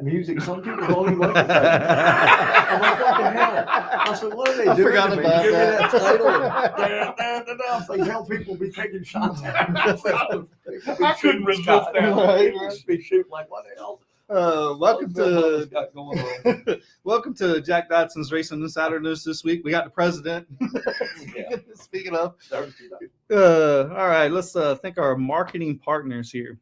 music. Some people don't even like it. I'm like, what the hell? I said, what are they doing? Forgot to me? about Give me that. that title. If they tell people be taking shots at me. I couldn't resist that. Right. Just be shooting like, what the hell? Welcome What's to got going on? welcome to Jack Dodson's Racing Insider News this week. We got the president. Yeah. Speaking of, Thursday night. all right, let's thank our marketing partners here.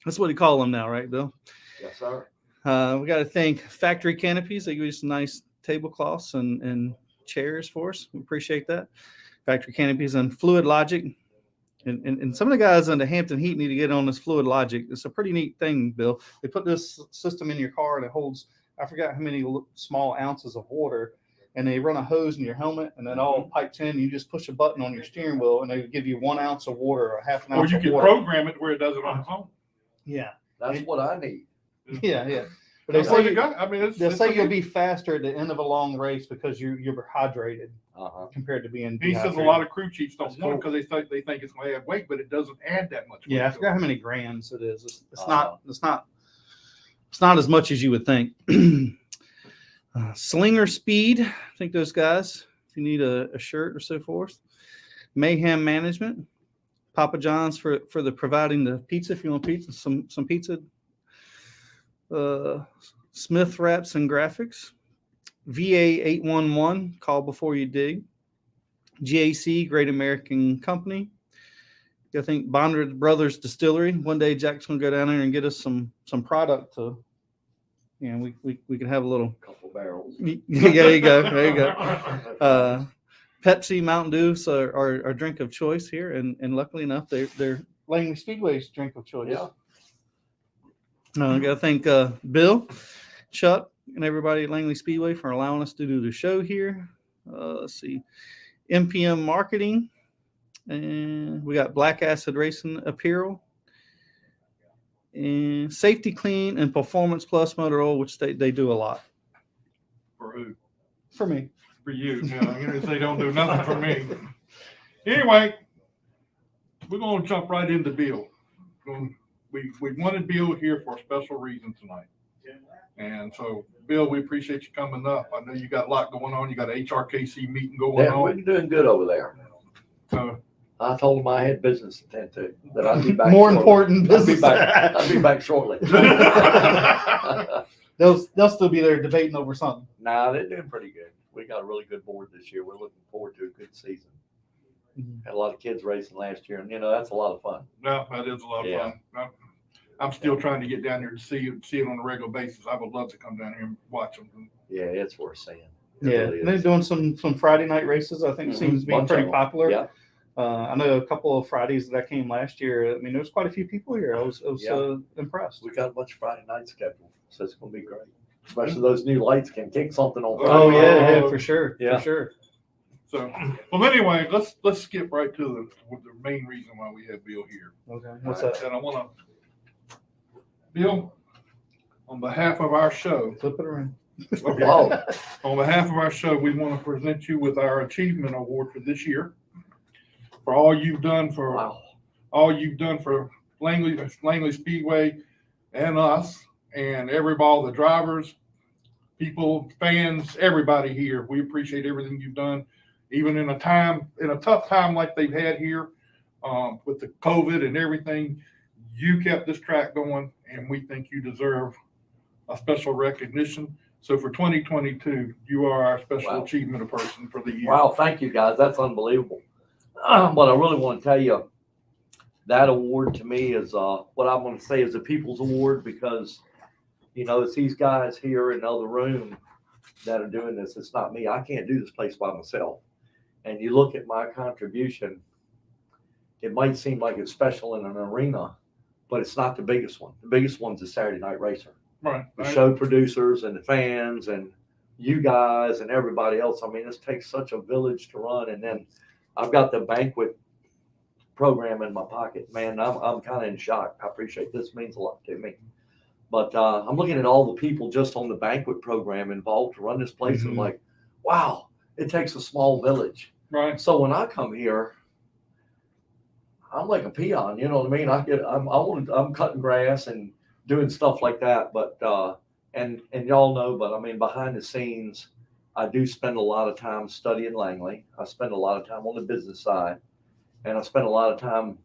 That's what we call them now, right, Bill? Yes, sir. We got to thank Factory Canopies. They give you some nice tablecloths and chairs for us. We appreciate that. Factory Canopies and Fluid Logic. And some of the guys in the Hampton Heat need to get on this Fluid Logic. It's a pretty neat thing, Bill. They put this system in your car and it holds, I forgot how many small ounces of water, and they run a hose in your helmet and it all pipes in. You just push a button on your steering wheel and they give you 1 ounce of water or half an Or ounce you of can water. program it where it does it on its own. Yeah. That's what I need. Yeah. But they That's what say, you got. I mean, they'll say you'll be faster at the end of a long race because you're hydrated compared to being He dehydrated. says a lot of crew chiefs don't That's want it cool. because they think it's going to add weight, but it doesn't add that much weight. Yeah, I forgot how many grams it is. It's not as much as you would think. Slinger Speed, I think those guys, if you need a shirt or so forth. Mayhem Management, Papa John's for the providing the pizza if you want pizza, some pizza. Smith Wraps and Graphics, VA 811, Call Before You Dig, GAC, Great American Company. I think Bonded Brothers Distillery. One day Jack's gonna go down there and get us some product to, we can have a little Couple barrels. Yeah, there you go. Pepsi, Mountain Dew, so our drink of choice here, and luckily enough, they're Langley Speedway's drink of choice. Yeah. I got to thank Bill, Chuck, and everybody at Langley Speedway for allowing us to do the show here. Let's see, MPM Marketing, and we got Black Acid Racing Apparel, and Safety Clean and Performance Plus Motor Oil, which they do a lot. For who? For me. For you. Yeah, they don't do nothing for me. Anyway, we're going to jump right into Bill. We wanted Bill here for a special reason tonight. And so, Bill, we appreciate you coming up. I know you got a lot going on. You got an HRKC meeting going Yeah, we're on. doing good over there. So, I told them I had business to tend to, that I'd be back. More shortly. important business. I'll be back shortly. They'll still be there debating over something. Nah, they're doing pretty good. We got a really good board this year. We're looking forward to a good season. Had a lot of kids racing last year, and that's a lot of fun. no, that is a lot of fun. No, I'm still trying to get down here to see it on a regular basis. I would love to come down here and watch them. Yeah, it's worth seeing. Yeah, really they're is. doing some Friday night races. I think seems to be Bunch of pretty them. popular. Yeah. I know a couple of Fridays that I came last year. I mean, there was quite a few people here. I was Yeah. impressed. We got a bunch of Friday night scheduled, so it's going to be great. Especially those new lights can kick something on Friday. Oh yeah, for sure. Yeah. For sure. So, well, anyway, let's skip right to the main reason why we have Bill here. Okay. What's All right, that? and I want to, Bill, on behalf of our show, Flip it around. Wow. on behalf of our show, we want to present you with our Achievement Award for this year for all you've done for Wow. Langley Speedway and us and all the drivers, people, fans, everybody here. We appreciate everything you've done, even in a tough time like they've had here with the COVID and everything. You kept this track going, and we think you deserve a special recognition. So for 2022, you are our special achievement person for the year. Wow, thank you guys. That's unbelievable. But I really want to tell you, that award to me is what I'm going to say is a people's award, because it's these guys here in the other room that are doing this. It's not me. I can't do this place by myself. And you look at my contribution, it might seem like it's special in an arena, but it's not the biggest one. The biggest one's the Saturday Night Racer. Right. The show producers and the fans and you guys and everybody else. I mean, this takes such a village to run. And then I've got the banquet program in my pocket. Man, I'm kind of in shock. I appreciate this. Means a lot to me. But I'm looking at all the people just on the banquet program involved to run this place. And I'm like, wow, it takes a small village. Right. So when I come here, I'm like a peon, you know what I mean? I'm cutting grass and doing stuff like that. But and y'all know, but I mean, behind the scenes, I do spend a lot of time studying Langley. I spend a lot of time on the business side, and I spend a lot of time,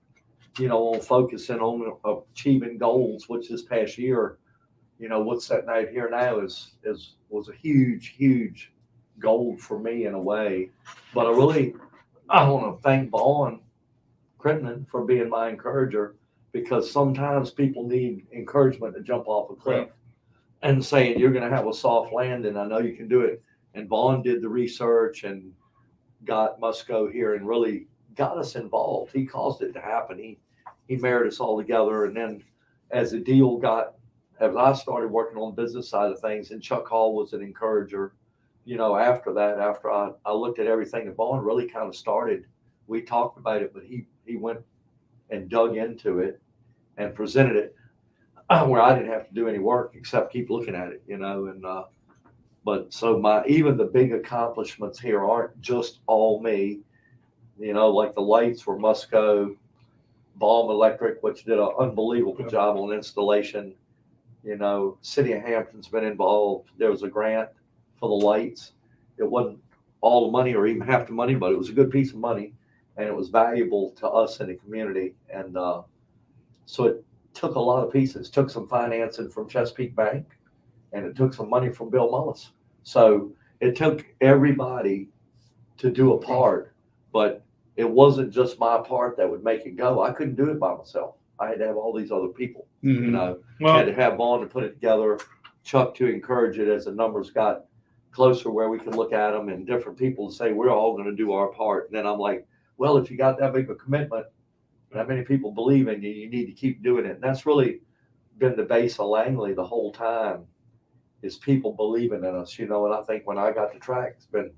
on focusing on achieving goals. Which this past year, what's sitting out here now was a huge goal for me in a way. But I want to thank Vaughn Crittenden for being my encourager, because sometimes people need encouragement to jump off a cliff and saying you're going to have a soft landing. I know you can do it. And Vaughn did the research and got Musco here and really got us involved. He caused it to happen. He married us all together. And then as I started working on the business side of things, and Chuck Hall was an encourager, after that, after I looked at everything that Vaughn really kind of started, we talked about it, but he went and dug into it and presented it where I didn't have to do any work except keep looking at it, and but so even the big accomplishments here aren't just all me, like the lights were Musco, Baum Electric, which did an unbelievable job on installation. City of Hampton's been involved. There was a grant for the lights. It wasn't all the money or even half the money, but it was a good piece of money, and it was valuable to us in the community. And so it took a lot of pieces. Took some financing from Chesapeake Bank, and it took some money from Bill Mullis. So it took everybody to do a part, but it wasn't just my part that would make it go. I couldn't do it by myself. I had to have all these other people, had to have Vaughn to put it together, Chuck to encourage it as the numbers got closer where we could look at them, and different people to say, we're all going to do our part. And then I'm like, well, if you got that big a commitment, that many people believe in you, you need to keep doing it. And that's really been the base of Langley the whole time, is people believing in us, and I think when I got the track, it's been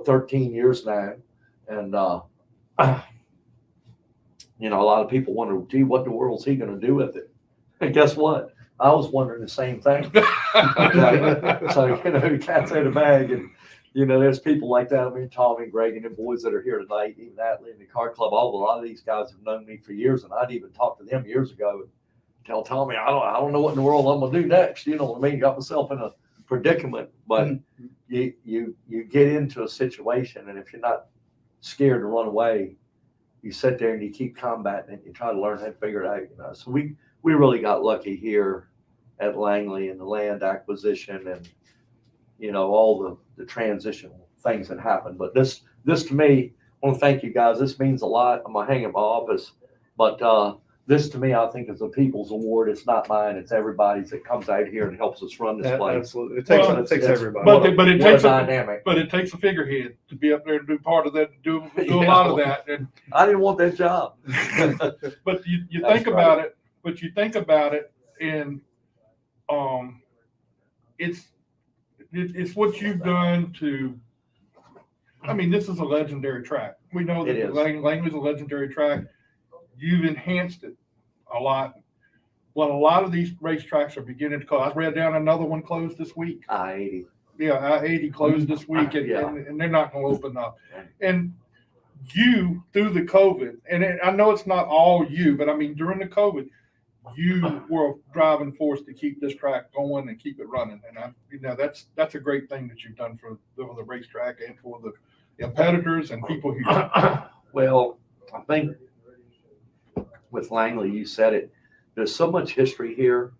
13 years now. And, a lot of people wonder, gee, what in the world is he going to do with it? And guess what? I was wondering the same thing. Okay? So, the cat's out of the bag. And, there's people like that. I mean, Tommy and Greg and the boys that are here tonight, even Atley and the car club, a lot of these guys have known me for years. And I'd even talked to them years ago and tell Tommy, I don't know what in the world I'm going to do next. You know what I mean? Got myself in a predicament. But you get into a situation, and if you're not scared to run away, you sit there and you keep combating it. You try to learn how to figure it out. So we really got lucky here at Langley in the land acquisition and all the transitional things that happened. But this to me, I want to thank you guys. This means a lot. I'm gonna hang in my office, but this to me, I think is a people's award. It's not mine. It's everybody's that comes out here and helps us run this place. Absolutely, it takes everybody. But it takes dynamic. But it takes a figurehead to be up there and do part of that, do a lot of that. And I didn't want that job. but you think about it. But you think about it, and it's what you've done to. I mean, this is a legendary track. We know that Langley's a legendary track. You've enhanced it a lot. Well, a lot of these racetracks are beginning to close. I read down another one closed this week. I-80. Yeah, I-80 closed this week, and they're not going to open up. And you, through the COVID, and I know it's not all you, but I mean, during the COVID, you were a driving force to keep this track going and keep it running. And that's a great thing that you've done for the racetrack and for the competitors and people who. Well, I think with Langley, you said it. There's so much history here.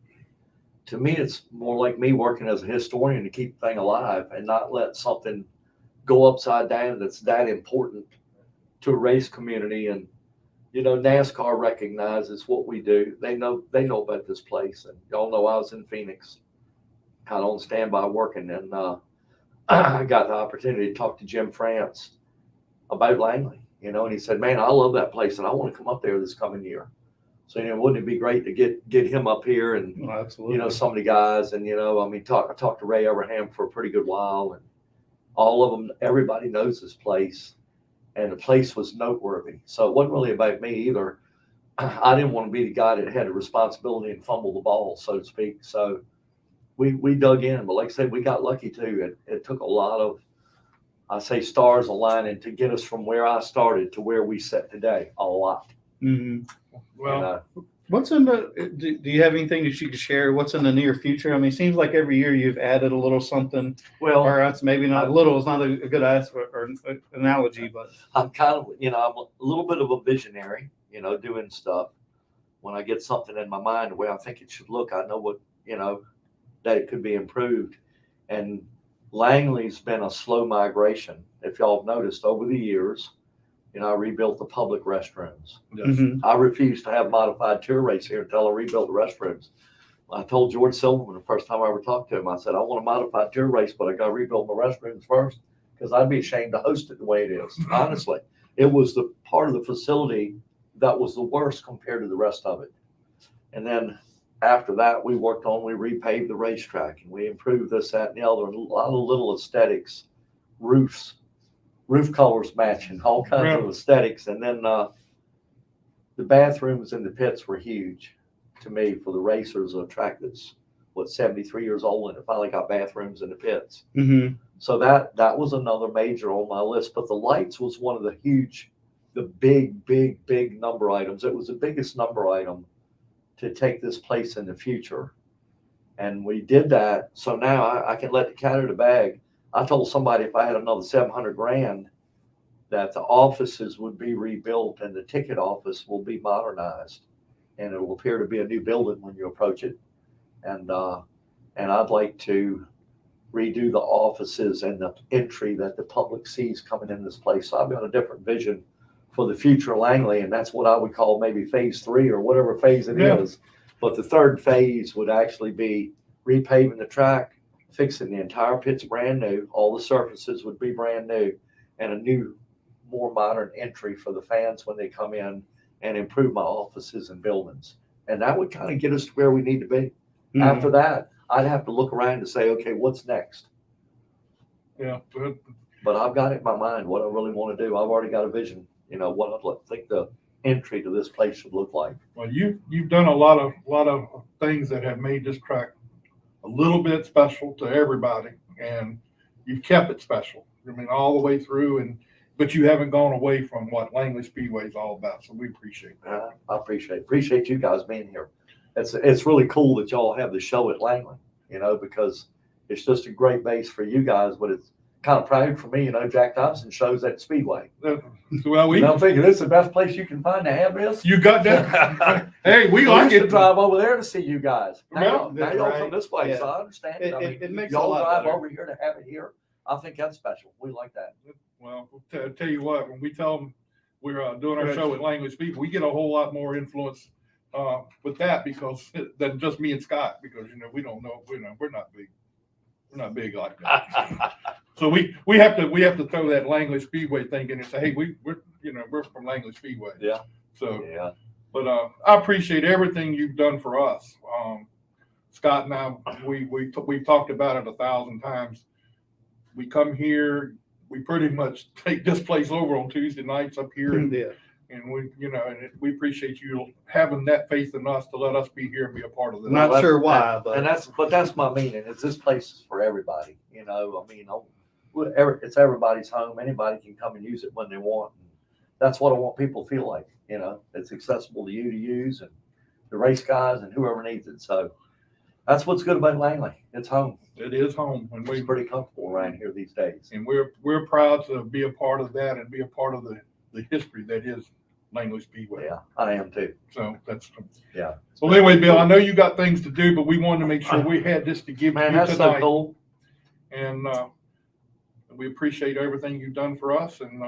To me, it's more like me working as a historian to keep the thing alive and not let something go upside down that's that important to a race community. And NASCAR recognizes what we do. They know about this place. And y'all know I was in Phoenix, kind of on standby working, and I got the opportunity to talk to Jim France about Langley. And he said, man, I love that place and I want to come up there this coming year. So, wouldn't it be great to get him up here and, absolutely. Some of the guys and, I talked to Ray Abraham for a pretty good while, and all of them, everybody knows this place, and the place was noteworthy. So it wasn't really about me either. I didn't want to be the guy that had the responsibility and fumble the ball, so to speak. So we dug in, but like I said, we got lucky too. It took a lot of, I say, stars aligning to get us from where I started to where we sit today. A lot. Mm-hmm. Well, What's in the? Do you have anything that you could share? What's in the near future? I mean, it seems like every year you've added a little something. Well, Or it's maybe not little. It's not a good or analogy, but I'm kind of, I'm a little bit of a visionary, doing stuff. When I get something in my mind the way I think it should look, I know what, that it could be improved. And Langley's been a slow migration. If y'all have noticed over the years, I rebuilt the public restrooms. Yes. I refused to have modified tour race here until I rebuilt the restrooms. I told George Silverman the first time I ever talked to him, I said, I want a modified tour race, but I got to rebuild my restrooms first because I'd be ashamed to host it the way it is. Honestly, it was the part of the facility that was the worst compared to the rest of it. And then after that, we repaved the racetrack and we improved this, that, and the other, and a lot of little aesthetics, roof colors matching, all kinds of aesthetics. And then the bathrooms in the pits were huge to me for the racers, a track that's 73 years old, and it finally got bathrooms in the pits. Mm-hmm. So that was another major on my list. But the lights was one of the big number items. It was the biggest number item to take this place in the future. And we did that. So now I can let the cat out of the bag. I told somebody if I had another $700,000 that the offices would be rebuilt and the ticket office will be modernized. And it will appear to be a new building when you approach it. And I'd like to redo the offices and the entry that the public sees coming in this place. So I've got a different vision for the future of Langley, and that's what I would call maybe phase 3 or whatever phase it is. But the third phase would actually be repaving the track, fixing the entire pits brand new. All the surfaces would be brand new, and a new, more modern entry for the fans when they come in, and improve my offices and buildings. And that would kind of get us to where we need to be. Mm-hmm. After that, I'd have to look around to say, okay, what's next? Yeah. But I've got it in my mind what I really want to do. I've already got a vision, what I think the entry to this place should look like. Well, you've done a lot of things that have made this track a little bit special to everybody, and you've kept it special. I mean, all the way through, but you haven't gone away from what Langley Speedway is all about. So we appreciate that. I appreciate you guys being here. It's really cool that y'all have the show at Langley, because it's just a great base for you guys, but it's kind of proud for me, Jack Dodson shows at Speedway. Well, I'm thinking this is the best place you can find to have this. You got that? Hey, we like used it. to drive over there to see you guys. Now Yeah, y'all come this way, so I understand it. It makes y'all a lot drive better. over here to have it here. I think that's special. We like that. Well, tell you what, when we tell them we're doing our show at Langley Speedway, we get a whole lot more influence with that than just me and Scott, because we don't know, we're not big. We're not big like that. So we have to throw that Langley Speedway thing in and say, hey, we're from Langley Speedway. Yeah. So yeah. But I appreciate everything you've done for us. Scott and I, we've talked about it 1,000 times. We come here, we pretty much take this place over on Tuesday nights up here, and we appreciate you having that faith in us to let us be here and be a part of this. Not sure why, but that's my meaning. Is this place is for everybody? It's everybody's home. Anybody can come and use it when they want. And that's what I want people to feel like. It's accessible to you to use, and the race guys and whoever needs it. So that's what's good about Langley. It's home. It is home, and we're pretty comfortable around here these days. And we're proud to be a part of that and be a part of the history that is Langley Speedway. Yeah, I am too. So that's yeah. So anyway, Bill, I know you got things to do, but we wanted to make sure we had this to give you that's tonight. So cool. And we appreciate everything you've done for us. And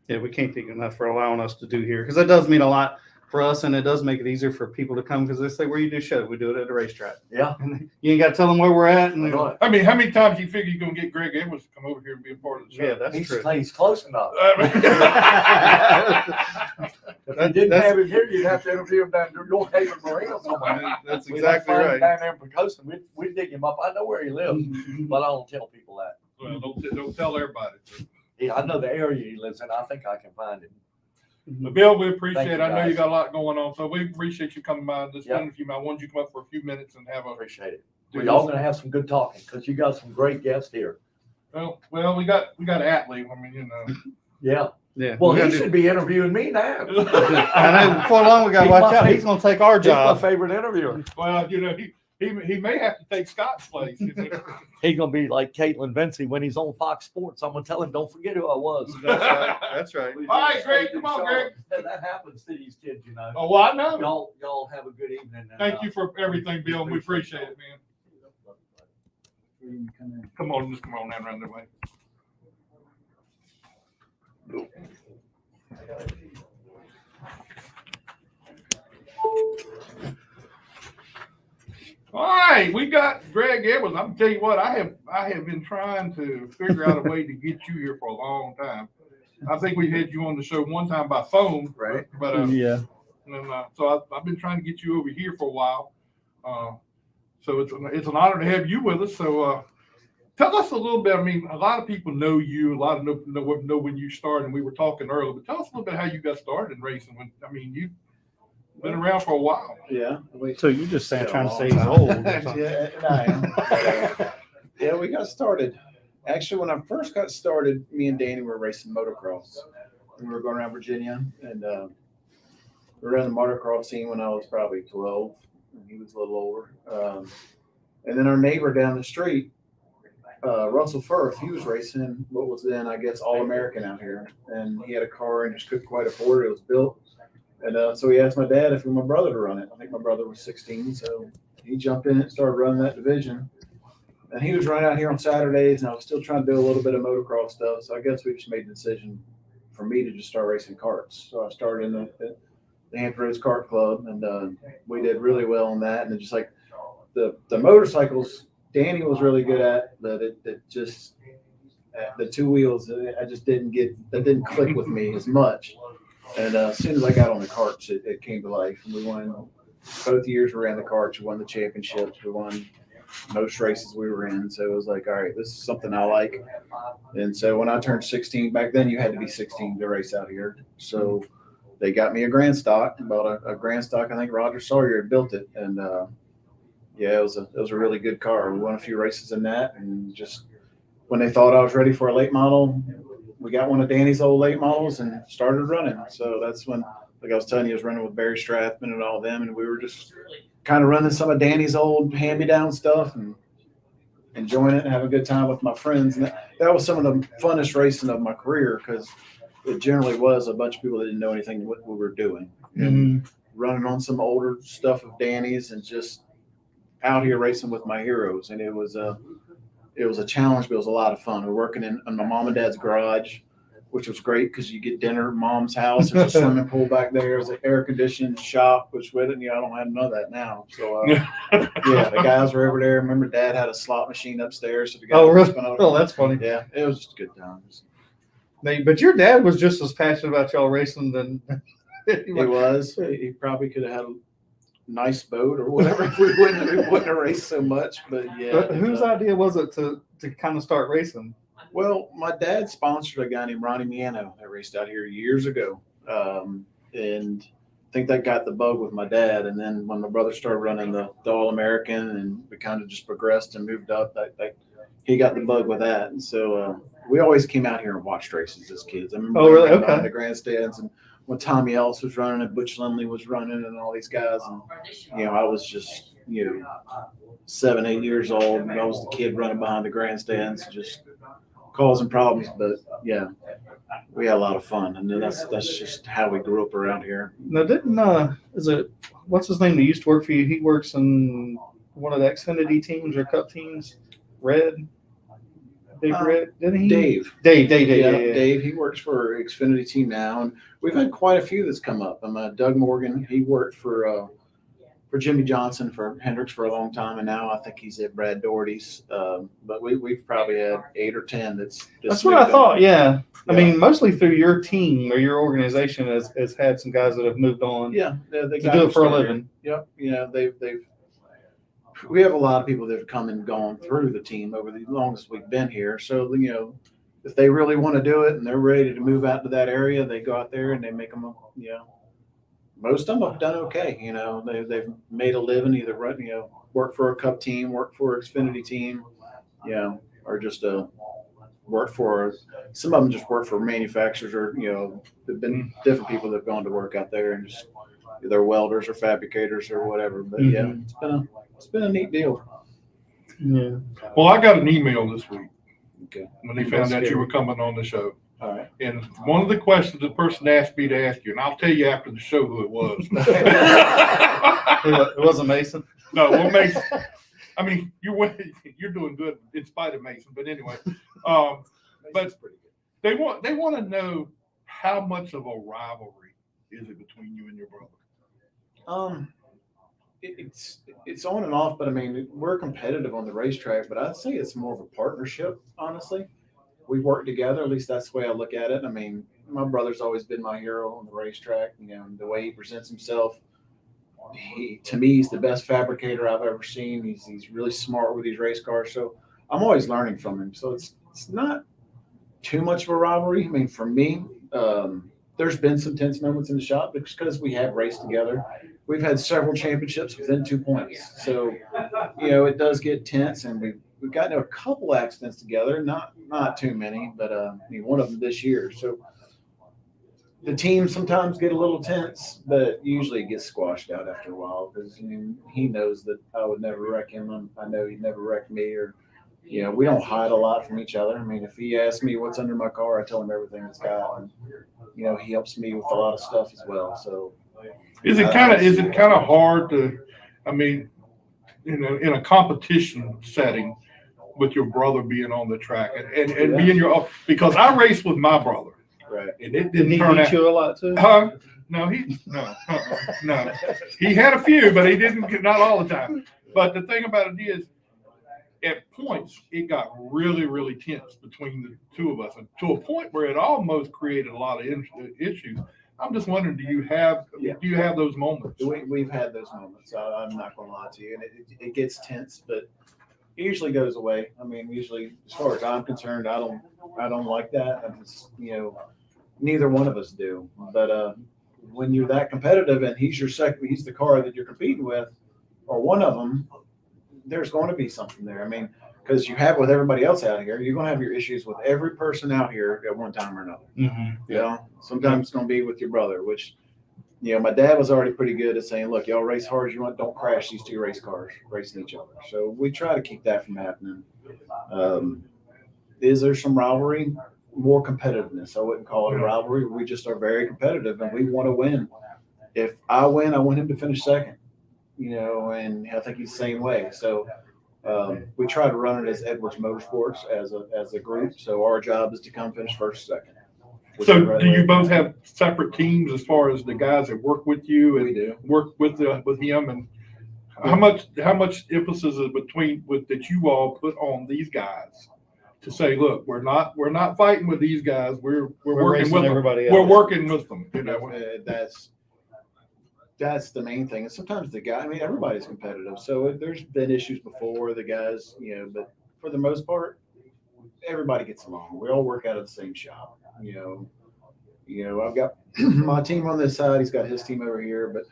we can't thank you enough for allowing us to do here, because that does mean a lot for us, and it does make it easier for people to come, because they say, where you do show, we do it at the racetrack. Yeah. And you ain't got to tell them where we're at. And I mean, how many times you figure you're going to get Greg Edwards to come over here and be a part of the show? Yeah, that's true. He's close enough. If you didn't have him here, you'd have to interview him down to North Haven Marina somewhere. That's exactly right. Down there in Coast, we'd dig him up. I know where he lives, but I don't tell people that. Well, don't tell everybody. Yeah, I know the area he lives in. I think I can find him. But Bill, we appreciate it. I know guys. you got a lot going on, so we appreciate you coming by. Just spend a few minutes. I wanted you to come up for a few minutes and have a. Appreciate it. We're all going to have some good talking, because you got some great guests here. Well, we got Atley. I mean, Yeah. Yeah. Well, we he gotta do- should be interviewing me now. I know before long we got to He's watch my out. He's favorite- going to take our He's my job. favorite interviewer. Well, he may have to take Scott's place. He's gonna be like Caitlin Vincey when he's on Fox Sports. I'm gonna tell him, don't forget who I was. That's right. That's right. All right, Greg, come on, Greg. That happens to these kids, you know. Oh, well, I know. Y'all have a good evening. And, Thank you for everything, Bill. We appreciate it, man. Come on down around the way. All right, we got Greg Edwards. I'm gonna tell you what, I have been trying to figure out a way to get you here for a long time. I think we had you on the show one time by phone, Right. But Yeah. so I've been trying to get you over here for a while. So it's an honor to have you with us. So tell us a little bit. I mean, a lot of people know you. A lot of know when you started, and we were talking earlier. But tell us a little bit how you got started in racing. You've been around for a while. Yeah. So you're just saying, trying to say he's Long old. time. or something. Yeah, I am. Yeah, we got started. Actually, when I first got started, me and Danny were racing motocross. We were going around Virginia, and we were in the motocross scene when I was probably 12, and he was a little older. And then our neighbor down the street, Russell Firth, he was racing what was then, I guess, All-American out here. And he had a car and just couldn't quite afford it. It was built. And so he asked my dad if he wanted my brother to run it. I think my brother was 16, so he jumped in and started running that division. And he was running out here on Saturdays, and I was still trying to do a little bit of motocross stuff. So I guess we just made the decision for me to just start racing karts. So I started in the Hampton Roads Kart Club, and we did really well on that. And just like the motorcycles, Danny was really good at, but it just the two wheels, I just didn't click with me as much. And as soon as I got on the karts, it came to life. And we won both years we ran the karts. We won the championships. We won most races we were in. So it was like, all right, this is something I like. And so when I turned 16, back then you had to be 16 to race out here. So they got me a Grand Stock, bought a Grand Stock. I think Roger Sawyer had built it. And yeah, it was a really good car. We won a few races in that. And just when they thought I was ready for a late model, we got one of Danny's old late models and started running. So that's when, like I was telling you, I was running with Barry Strathman and all of them. And we were just kind of running some of Danny's old hand-me-down stuff and enjoying it and having a good time with my friends. And that was some of the funnest racing of my career, because it generally was a bunch of people that didn't know anything what we were doing. And running on some older stuff of Danny's and just out here racing with my heroes. And it was a challenge, but it was a lot of fun. We're working in my mom and dad's garage, which was great because you get dinner at mom's house. There's a swimming pool back there. There's an air conditioned shop, which with it, I don't have none of that now. So yeah, the guys were over there. Remember, Dad had a slot machine upstairs. So the guys really? went over. Oh, that's funny. Yeah, it was just good times. But your dad was just as passionate about y'all racing than He was. He probably could have had a nice boat or whatever if we wouldn't have raced so much. But yeah. But whose idea was it to kind of start racing? Well, my dad sponsored a guy named Ronnie Miano that raced out here years ago. And I think that got the bug with my dad. And then when my brother started running the All-American and we kind of just progressed and moved up, he got the bug with that. And so we always came out here and watched races as kids. I remember really? running Okay. behind the grandstands, and when Tommy Ellis was running and Butch Langley was running and all these guys. And, I was just, 7, 8 years old. And I was the kid running behind the grandstands, just causing problems. But yeah, we had a lot of fun. And then that's just how we grew up around here. Now, what's his name that used to work for you? He works in one of the Xfinity teams or Cup teams. Red? Big Red, didn't he? Dave. Yeah. Dave, he works for Xfinity team now. And we've had quite a few that's come up. Doug Morgan, he worked for Jimmy Johnson for Hendricks for a long time, and now I think he's at Brad Doherty's. But we've probably had 8 or 10 That's what I thought. Yeah. I Yeah. mean, mostly through your team or your organization has had some guys that have moved on. Yeah, they to do it for a started living. here. Yep. We have a lot of people that have come and gone through the team over the longest we've been here. So, if they really want to do it and they're ready to move out to that area, they go out there and they make them, most of them have done okay. They've made a living, either work for a Cup team, work for an Xfinity team, or just worked for. Some of them just work for manufacturers, or there've been different people that have gone to work out there and just they're welders or fabricators or whatever. But yeah, it's been a neat deal. Yeah. Well, I got an email this week Okay. when they found out you were coming on the show. All right. And one of the questions the person asked me to ask you, and I'll tell you after the show who it was. It wasn't Mason. No, well, Mason. I mean, you're doing good in spite of Mason, but anyway. But they want to know how much of a rivalry is it between you and your brother? It's on and off, but I mean, we're competitive on the racetrack, but I'd say it's more of a partnership, honestly. We work together, at least that's the way I look at it. I mean, my brother's always been my hero on the racetrack, and the way he presents himself. To me, he's the best fabricator I've ever seen. He's really smart with these race cars. So I'm always learning from him. So it's not too much of a rivalry. I mean, for me, there's been some tense moments in the shop because we have raced together. We've had several championships within 2 points. So, it does get tense, and we've gotten into a couple accidents together, not too many, but one of them this year. So the team sometimes get a little tense, but usually it gets squashed out after a while because he knows that I would never wreck him. I know he'd never wreck me, or we don't hide a lot from each other. I mean, if he asks me what's under my car, I tell him everything it's got, and he helps me with a lot of stuff as well. So is it kind of hard to, I mean, in a competition setting with your brother being on the track and being because I raced with my brother. Right. And it Did didn't he turn beat out. you a lot too? No. He had a few, but he didn't. Not all the time. But the thing about it is, at points, it got really, really tense between the two of us, and to a point where it almost created a lot of issues. I'm just wondering, do you have those moments? We've had those moments. I'm not going to lie to you, and it gets tense, but it usually goes away. I mean, usually, as far as I'm concerned, I don't like that. I'm just, neither one of us do. But when you're that competitive and he's the car that you're competing with, or one of them, there's going to be something there. I mean, because you have with everybody else out here, you're going to have your issues with every person out here at one time or another. Mm-hmm. Sometimes it's going to be with your brother, which, my dad was already pretty good at saying, look, y'all race hard as you want. Don't crash these two race cars racing each other. So we try to keep that from happening. Is there some rivalry? More competitiveness. I wouldn't call it a rivalry. We just are very competitive, and we want to win. If I win, I want him to finish second, and I think he's the same way. So we try to run it as Edwards Motorsports as a group. So our job is to come finish first, second. So do you both have separate teams as far as the guys that work with you and We do. work with him? And how much emphasis is that you all put on these guys to say, look, we're not fighting with these guys. We're working with everybody them. else. We're working with them. That's the main thing. And sometimes everybody's competitive. So there's been issues before the guys, but for the most part, everybody gets along. We all work out of the same shop. I've got my team on this side. He's got his team over here. But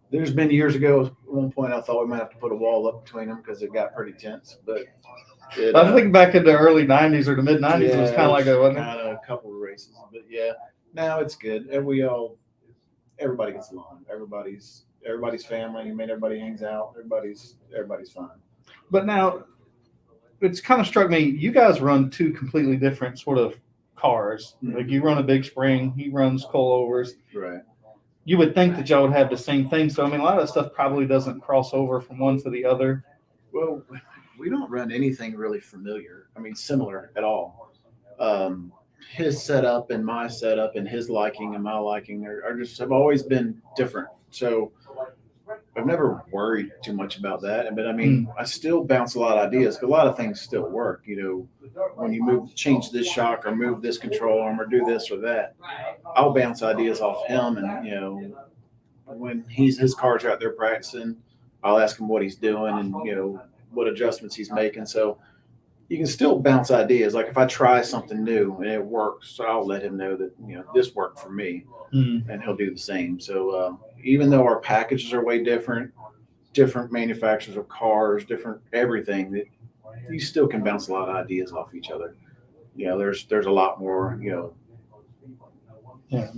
there's been years ago, at one point, I thought we might have to put a wall up between them because it got pretty tense. But I think back in the early 90s or the mid 90s, it was kind of like that, wasn't it? Kind of a couple of races. But yeah, now it's good. And everybody gets along. Everybody's family. I mean, everybody hangs out. Everybody's fine. But now, it's kind of struck me, you guys run two completely different sort of cars. Mm-hmm. Like you run a big spring, he runs coilovers. Right. You would think that y'all would have the same thing. So, I mean, a lot of that stuff probably doesn't cross over from one to the other. Well, we don't run anything really similar at all. His setup and my setup and his liking and my liking have always been different. So I've never worried too much about that. But I still bounce a lot of ideas. 'Cause a lot of things still work. When you change this shock or move this control arm or do this or that, I'll bounce ideas off him. And when his cars are out there practicing, I'll ask him what he's doing and what adjustments he's making. So you can still bounce ideas. Like if I try something new and it works, so I'll let him know that this worked for me, and he'll do the same. So even though our packages are way different manufacturers of cars, different everything, that you still can bounce a lot of ideas off each other. there's a lot more,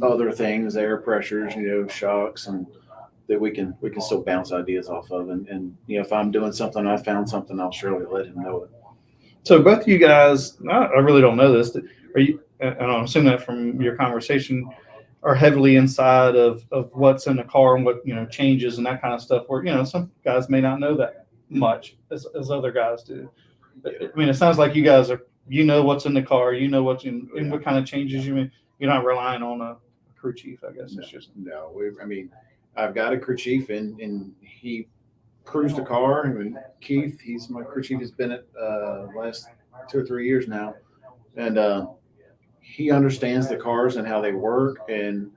other things, air pressures, shocks, and that we can still bounce ideas off of. And if I'm doing something, I found something, I'll surely let him know it. So both of you guys, I really don't know this. Are you? And I'm assuming that from your conversation, are heavily inside of what's in the car and what changes and that kind of stuff. Where some guys may not know that much as other guys do. I mean, it sounds like you guys are. What's in the car. What's in and what kind of changes you mean. You're not relying on a crew chief, I guess. It's just No. I've got a crew chief, and he crews the car. I mean, Keith, he's my crew chief. He's been at last 2 or 3 years now, and he understands the cars and how they work, and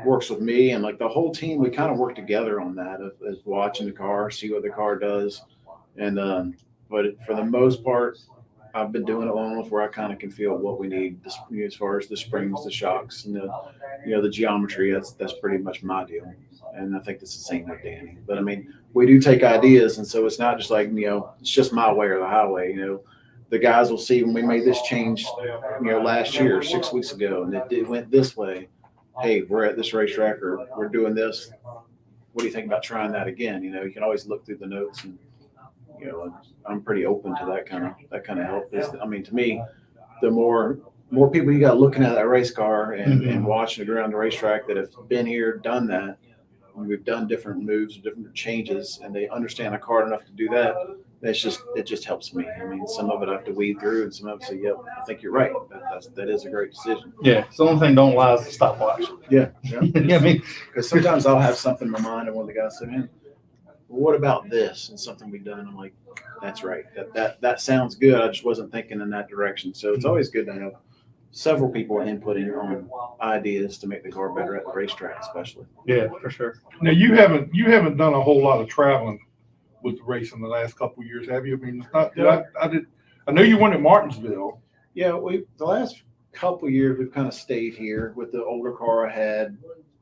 works with me and like the whole team. We kind of work together on that of watching the car, see what the car does, and but for the most part, I've been doing it long enough where I kind of can feel what we need as far as the springs, the shocks, and the geometry. That's pretty much my deal. And I think that's the same with Danny. But I mean, we do take ideas, and so it's not just like it's just my way or the highway. The guys will see when we made this change, last year, 6 weeks ago, and it went this way. Hey, we're at this racetrack, or we're doing this. What do you think about trying that again? You can always look through the notes, and I'm pretty open to that kind of help. I mean, to me, the more people you got looking at that race car and watching it around the racetrack that have been here, done that, and we've done different moves, different changes, and they understand the car enough to do that. It just helps me. I mean, some of it I have to weed through, and some of it say, "Yep, I think you're right. That is a great decision." Yeah. So the only thing don't lie is the stopwatch. Yeah. I mean, because sometimes I'll have something in my mind, and one of the guys say, "Man, what about this?" And something we've done. I'm like, "That's right. That sounds good. I just wasn't thinking in that direction." So it's always good to have several people inputting on ideas to make the car better at the racetrack, especially. Yeah, for sure. Now you haven't done a whole lot of traveling with the race in the last couple of years, have you? I mean, I know you went at Martinsville. Yeah, the last couple of years we've kind of stayed here with the older car I had,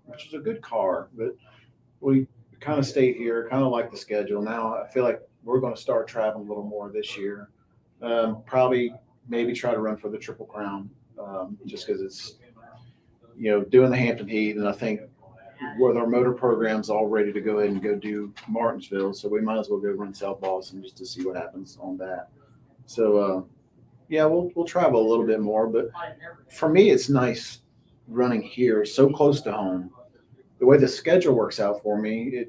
which is a good car, but we kind of stayed here, kind of like the schedule. Now I feel like we're going to start traveling a little more this year. Probably maybe try to run for the Triple Crown, just because it's doing the Hampton Heat, and I think with our motor program's all ready to go ahead and go do Martinsville, so we might as well go run South Boston just to see what happens on that. So yeah, we'll travel a little bit more, but for me it's nice running here so close to home. The way the schedule works out for me,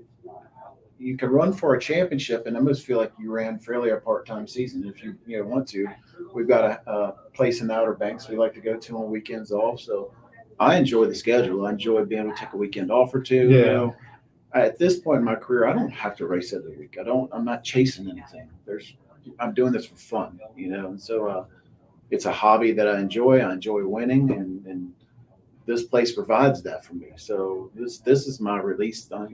you can run for a championship and almost feel like you ran fairly a part-time season if you want to. We've got a place in the Outer Banks we like to go to on weekends off, so I enjoy the schedule. I enjoy being able to take a weekend off or two. Yeah. At this point in my career, I don't have to race every week. I'm not chasing anything. I'm doing this for fun, and so it's a hobby that I enjoy. I enjoy winning, and this place provides that for me. So this is my release. I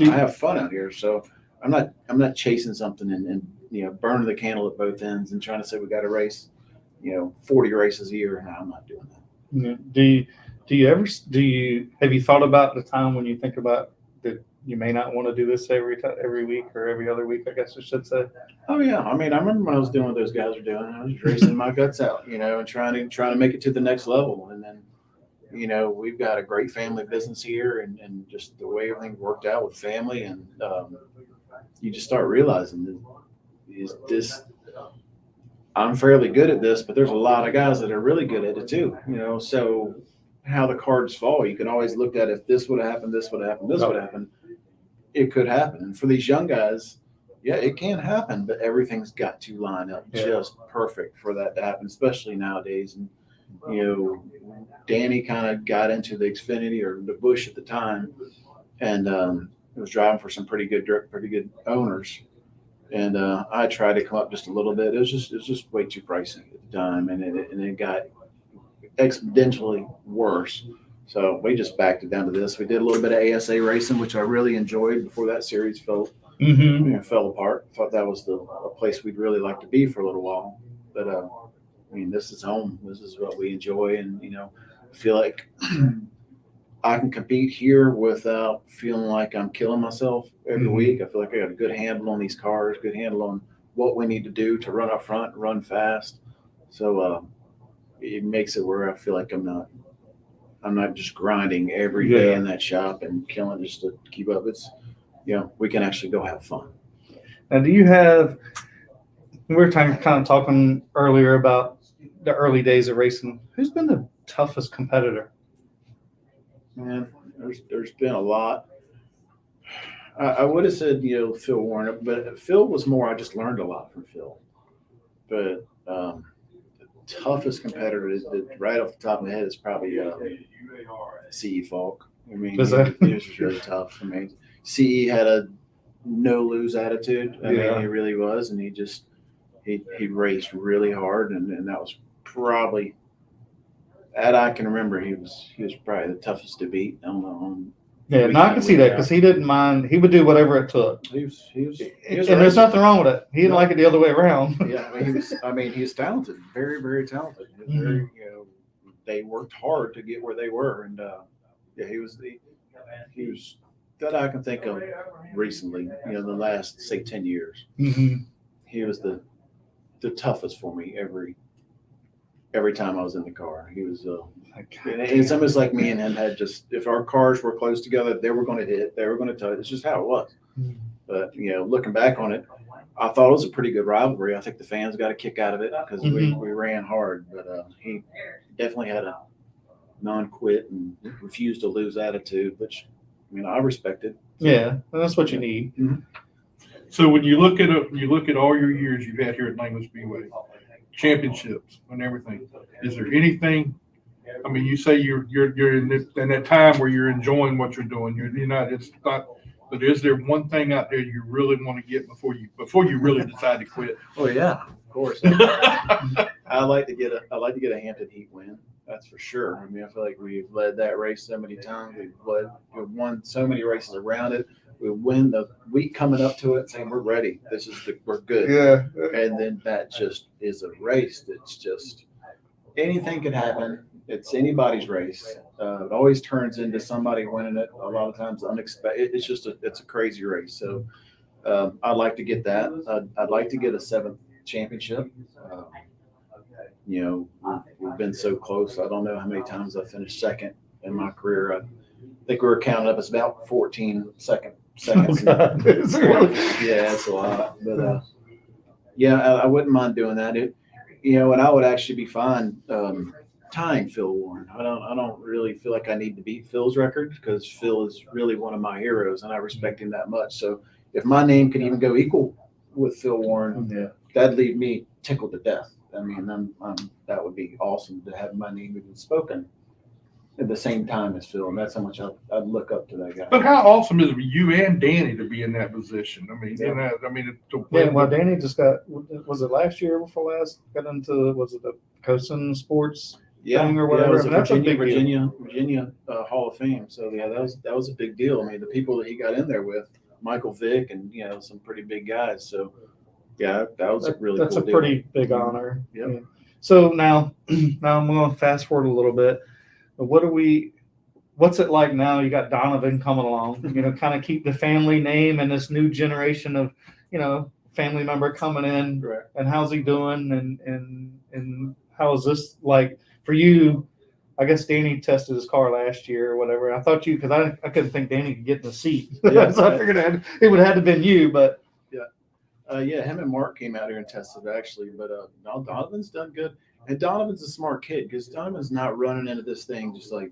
have fun out here. So I'm not chasing something and burning the candle at both ends and trying to say we got to race, 40 races a year. No, I'm not doing that. Yeah. Have you thought about the time when you think about that you may not want to do this every week or every other week, I guess I should say? Oh yeah. I mean, I remember when I was doing what those guys are doing. I was racing my guts out, and trying to make it to the next level. And then, we've got a great family business here, and just the way everything worked out with family, and you just start realizing that I'm fairly good at this, but there's a lot of guys that are really good at it too, so how the cards fall, you can always look at if this would have happened, this would have happened, this would happen. It could happen. And for these young guys, yeah, it can happen, but everything's got to line up just perfect for that to happen, especially nowadays. And, Danny kind of got into the Xfinity or the Busch at the time, and was driving for some pretty good owners. And I tried to come up just a little bit. It was just way too pricey at the time, and it got exponentially worse. So we just backed it down to this. We did a little bit of ASA racing, which I really enjoyed before that series fell apart. Thought that was a place we'd really like to be for a little while. But this is home. This is what we enjoy, and I feel like I can compete here without feeling like I'm killing myself every week. I feel like I got a good handle on these cars, good handle on what we need to do to run up front, run fast. So it makes it where I feel like I'm not just grinding every day in that shop and killing just to keep up. It's, we can actually go have fun. Now, do you have? We were kind of talking earlier about the early days of racing. Who's been the toughest competitor? Man, there's been a lot. I would have said, Phil Warren, but Phil was more, I just learned a lot from Phil. But the toughest competitor right off the top of my head is probably CE Falk. I mean, he was just really tough. I mean, CE had a no lose attitude. I mean, he really was. And he raced really hard. And that was probably, that I can remember, he was probably the toughest to beat on Yeah, no, I can see that because he didn't mind. He would do whatever it took. He was And there's nothing wrong with it. He didn't like it the other way around. Yeah, he was talented, very, very talented. Very, they worked hard to get where they were, and he was that I can think of recently. The last, say, 10 years. Mm-hmm. He was the toughest for me every time I was in the car. He was. It's almost like me and him had just, if our cars were close together, they were going to hit, they were going to touch. It's just how it was. Mm-hmm. But, looking back on it, I thought it was a pretty good rivalry. I think the fans got a kick out of it because we ran hard. But he definitely had a non-quit and refused to lose attitude, which, I respected. Yeah, that's what you need. Mm-hmm. So when you look at all your years you've had here at Langley Speedway, championships and everything, is there anything? I mean, you say you're in that time where you're enjoying what you're doing. You're not. It's not. But is there one thing out there you really want to get before you really decide to quit? Oh yeah, of course. I like to get a Hampton Heat win. That's for sure. I mean, I feel like we've led that race so many times. We've won so many races around it. We win the week coming up to it, saying we're ready. We're good. Yeah. And then that just is a race that's just anything can happen. It's anybody's race. It always turns into somebody winning it. A lot of times unexpected. It's a crazy race. So I'd like to get that. I'd like to get a 7th championship. We've been so close. I don't know how many times I finished second in my career. I think we were counting up. It's about 14 seconds. Oh, really? Yeah, it's a lot. But I wouldn't mind doing that. And I would actually be fine tying Phil Warren. I don't really feel like I need to beat Phil's record because Phil is really one of my heroes, and I respect him that much. So if my name could even go equal with Phil Warren, that'd leave me tickled to death. I mean, that would be awesome to have my name even spoken at the same time as Phil, and that's how much I'd look up to that guy. But how awesome is it for you and Danny to be in that position? I mean, Well, Danny just was it last year before last? Got into, was it the Coastin Sports thing or whatever? Yeah, it was That's a big Virginia Hall of Fame. So that was a big deal. I mean, the people that he got in there with, Michael Vick, and some pretty big guys. So that was a really that's cool a deal. pretty big honor. Yep. Yeah. So now I'm going to fast forward a little bit. What's it like now? You got Donovan coming along, kind of keep the family name and this new generation of, family member coming in. Right. And how's he doing? And how is this like for you? I guess Danny tested his car last year or whatever. I thought because I couldn't think Danny could get in the seat. Yeah. So I figured it would have to been you, but. Him and Mark came out here and tested actually, but Donovan's done good. And Donovan's a smart kid because Donovan's not running into this thing just like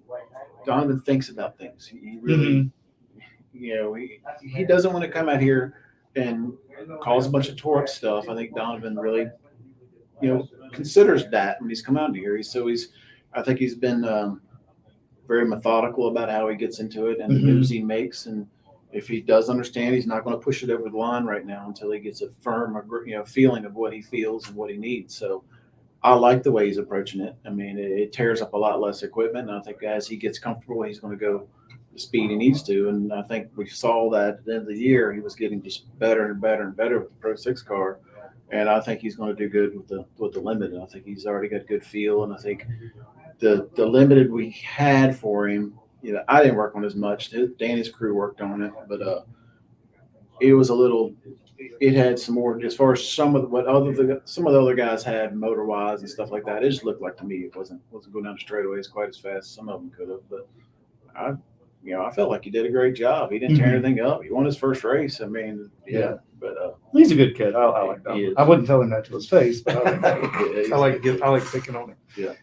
Donovan thinks about things. He really, he doesn't want to come out here and cause a bunch of torque stuff. I think Donovan really, considers that when he's come out here. I think he's been very methodical about how he gets into it and the moves he makes. And if he does understand, he's not going to push it over the line right now until he gets a firm, feeling of what he feels and what he needs. So I like the way he's approaching it. I mean, it tears up a lot less equipment. And I think as he gets comfortable, he's going to go the speed he needs to. And I think we saw that at the end of the year, he was getting just better and better and better with the Pro 6 car. And I think he's going to do good with the limited. I think he's already got good feel. And I think the limited we had for him, I didn't work on as much. Danny's crew worked on it, but it was a little it had some more as far as some of the other guys had motor wise and stuff like that. It just looked like to me it wasn't going down the straightaways quite as fast as some of them could have. But I felt like he did a great job. He didn't tear anything up. He won his first race. I mean, but He's a good kid. I like He that. is. I wouldn't tell him that to his face, but I like picking on him. Yeah.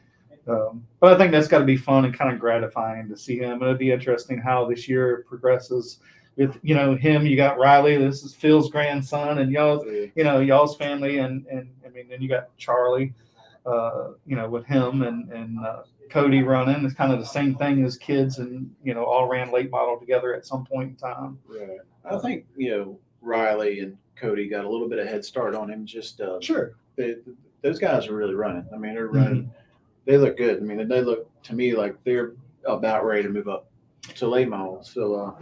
But I think that's got to be fun and kind of gratifying to see him. And it'll be interesting how this year progresses. With him, you got Riley. This is Phil's grandson, and y'all's family, and I mean, then you got Charlie, with him and Cody running. It's kind of the same thing as kids, and all ran late model together at some point in time. right. I think Riley and Cody got a little bit of head start on him. Just Sure. those guys are really running. I mean, they're running. They look good. I mean, they look to me like they're about ready to move up to late model. So.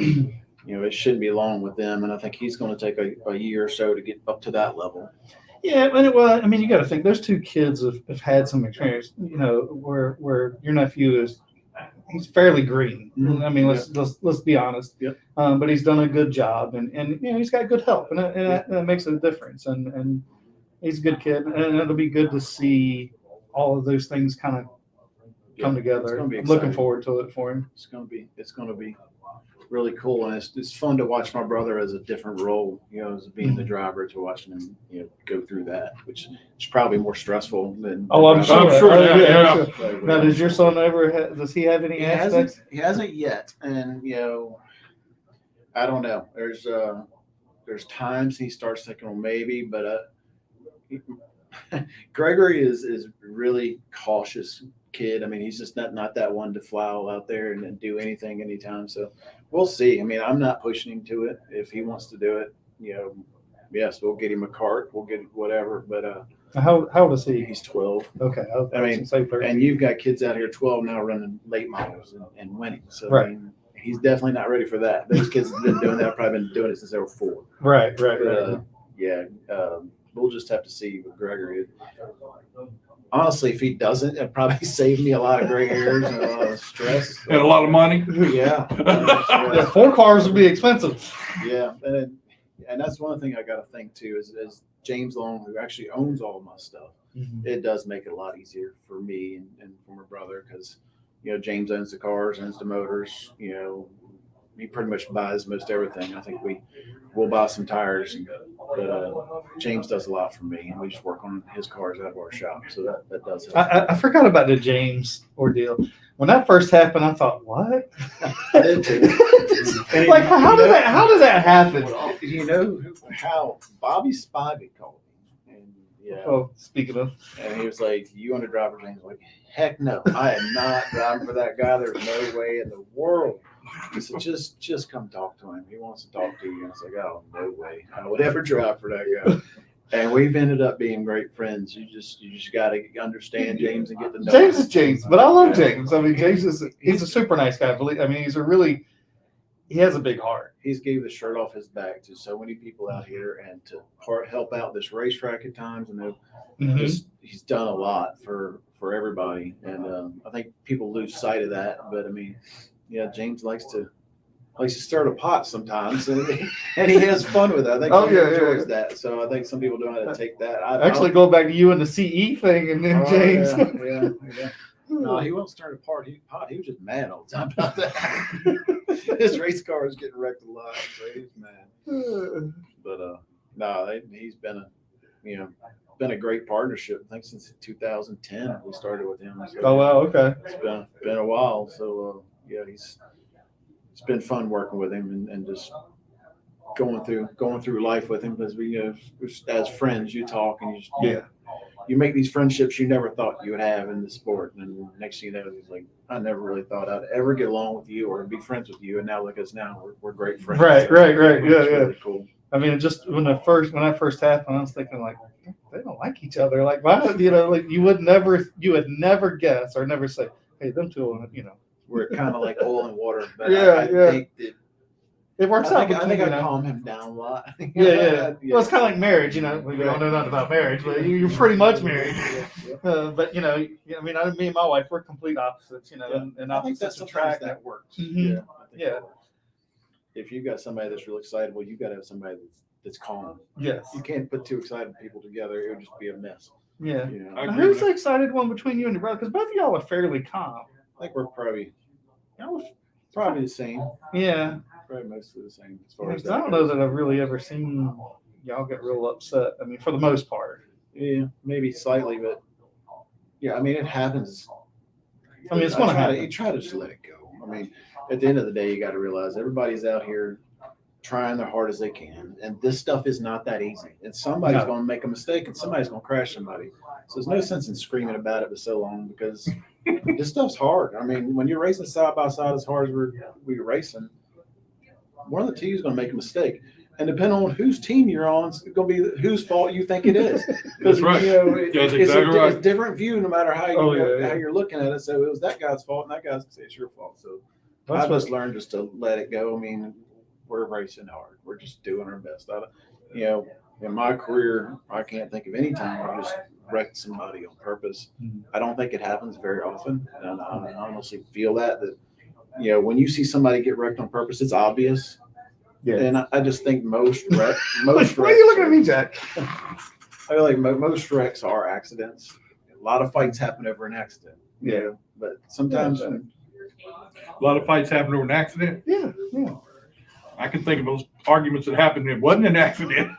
It shouldn't be long with them, and I think he's going to take a year or so to get up to that level. Yeah, I mean, you got to think those two kids have had some experience. Where your nephew he's fairly green. I mean, let's be honest. Yep. But he's done a good job, and he's got good help, and that makes a difference. And he's a good kid, and it'll be good to see all of those things kind of come together. I'm looking forward to it for him. It's going to be really cool, and it's fun to watch my brother as a different role, as being the driver, to watching him, go through that, which is probably more stressful than. I'm sure. Yeah. Now, does your son does he have any aspects? He hasn't yet, and I don't know. There's times he starts thinking, well, maybe, but Gregory is really cautious kid. I mean, he's just not that one to fly out there and do anything anytime. So we'll see. I mean, I'm not pushing him to it. If he wants to do it, yes, we'll get him a cart. We'll get whatever. But how old is he? He's 12. Okay. I mean, and you've got kids out here 12 now running late models and winning. So right. I mean, he's definitely not ready for that. Those kids have been doing that. Have probably been doing it since they were 4. Right. We'll just have to see with Gregory. Honestly, if he doesn't, it'd probably save me a lot of gray hairs and a lot of stress. And a lot of money. Yeah. 4 cars would be expensive. Yeah. And that's one thing I got to think too is James Long, who actually owns all of my stuff, it does make it a lot easier for me and for my brother because, James owns the cars, owns the motors, he pretty much buys most everything. I think we'll buy some tires, but James does a lot for me, and we just work on his cars out of our shop. So that does help. I forgot about the James ordeal. When that first happened, I thought, what? I did too. Like, how did that happen? Well, you know how Bobby Spivey called me, and Oh, speaking of, and he was like, "You want to drive for James?" I'm like, heck no, I am not driving for that guy. There's no way in the world. He said, just come talk to him. He wants to talk to you. And I was like, oh, no way. I would ever drive for that guy. And we've ended up being great friends. You just got to understand James and get to know James him. is James, but I love James. I mean, James he's a super nice guy. I mean, he has a big heart. He's gave the shirt off his back to so many people out here and to help out this racetrack at times. And he's done a lot for everybody. And I think people lose sight of that. But I mean, yeah, James likes to stir the pot sometimes, and he has fun with it. I think he enjoys that. So I think some people don't know how to take that. Actually, go back to you and the CE thing, and then James. Yeah. No, he won't stir the pot. He was just mad all the time about that. His race car was getting wrecked a lot, so he was mad. But he's been a great partnership. I think since 2010 we started with him. So oh wow, okay. It's been a while. So it's been fun working with him and just going through life with him because we as friends you talk and you make these friendships you never thought you would have in the sport, and then next thing you know, he's like, I never really thought I'd ever get along with you or be friends with you, and now look at us now, we're great friends. Right. It's really cool. I mean, just when that first happened, I was thinking like, they don't like each other. Like, why? Like you would never guess or never say, hey, them two, We're kind of like oil and water, but I think that it works out. I think I calm him down a lot. Yeah. Well, it's kind of like marriage, We don't know nothing about marriage, but you're pretty much married. But me and my wife, we're complete opposites, and I think opposites that's attract. that works. Mhm. I think that works. If you've got somebody that's real excitable, you've got to have somebody that's calm. Yes. You can't put two excited people together; it would just be a mess. Yeah. You know, I I Now, agree who's with the that. excited one between you and your brother? Because both of y'all are fairly calm. think we're probably the same. Yeah. Probably mostly the same as far as Because I that don't know goes. that I've really ever seen y'all get real upset. I mean, for the most part. Yeah, maybe slightly, but yeah, I mean, it happens. I mean, it's going to happen. You try to just let it go. I mean, at the end of the day, you got to realize everybody's out here trying their hardest they can, and this stuff is not that easy. And somebody's No. going to make a mistake, and somebody's going to crash somebody. So there's no sense in screaming about it for so long because this stuff's hard. I mean, when you're racing side by side as hard as we're racing, one of the two is going to make a mistake. And depending on whose team you're on, it's going to be whose fault you think it is. That's right. You know, That's it's exactly right. a different view no matter how Oh, how you're looking at it. So it was that guy's fault, and that guy's say it's your fault. So That's I just learned just to let it go. I mean, we're racing hard. We're just doing our best. In my career, I can't think of any time I just wrecked somebody on purpose. I don't think it happens very often, and I honestly feel that when you see somebody get wrecked on purpose, it's obvious. Yeah. And I just think most Why wrecks are you looking at me, Jack? I feel like most wrecks are accidents. A lot of fights happen over an accident. Yeah. But sometimes A lot of fights happen over an accident. Yeah. Yeah. I can think of those arguments that happened. It wasn't an accident.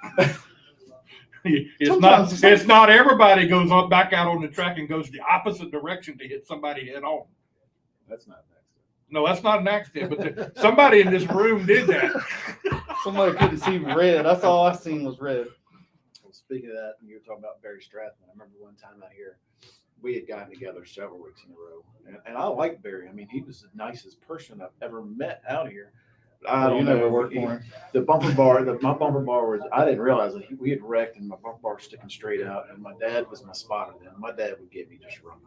Sometimes- It's not everybody goes on back out on the track and goes the opposite direction to hit somebody head on. that's not an accident. No, that's not an accident. But somebody in this room did that. Somebody couldn't see red. That's all I seen was red. Well, speaking of that, you were talking about Barry Strathman. I remember one time out here, we had gotten together several weeks in a row. And I like Barry. I mean, he was the nicest person I've ever met out here. But I don't You know. never worked for him. The bumper bar, my bumper bar was, I didn't realize that we had wrecked and my bumper bar was sticking straight out. And my dad was my spotter then. My dad would get me just run.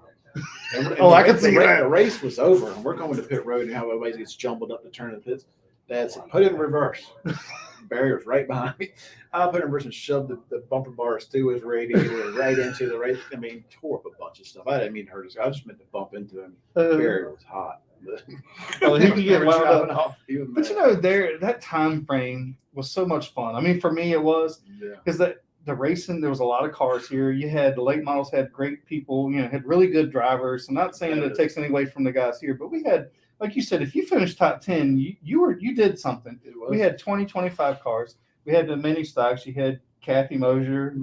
Oh, I can see that. The race was over and we're going to pit road and how everybody gets jumbled up to turn the pits. Dad said, put it in reverse. Barry was right behind me. I put it in reverse and shoved the bumper bars through his radiator right into the race. I mean, tore up a bunch of stuff. I didn't mean to hurt his. I just meant to bump into him. Barry was hot. Oh, he could get We were wound driving up. off. He was But mad. that time frame was so much fun. I mean, for me, it was Yeah. because the racing, there was a lot of cars here. You had the late models had great people, had really good drivers. I'm not saying that it takes any away from the guys here, but we had, like you said, if you finished top 10, you did something. It was. We had 20, 25 cars. We had the mini stocks. You had Kathy Mosier,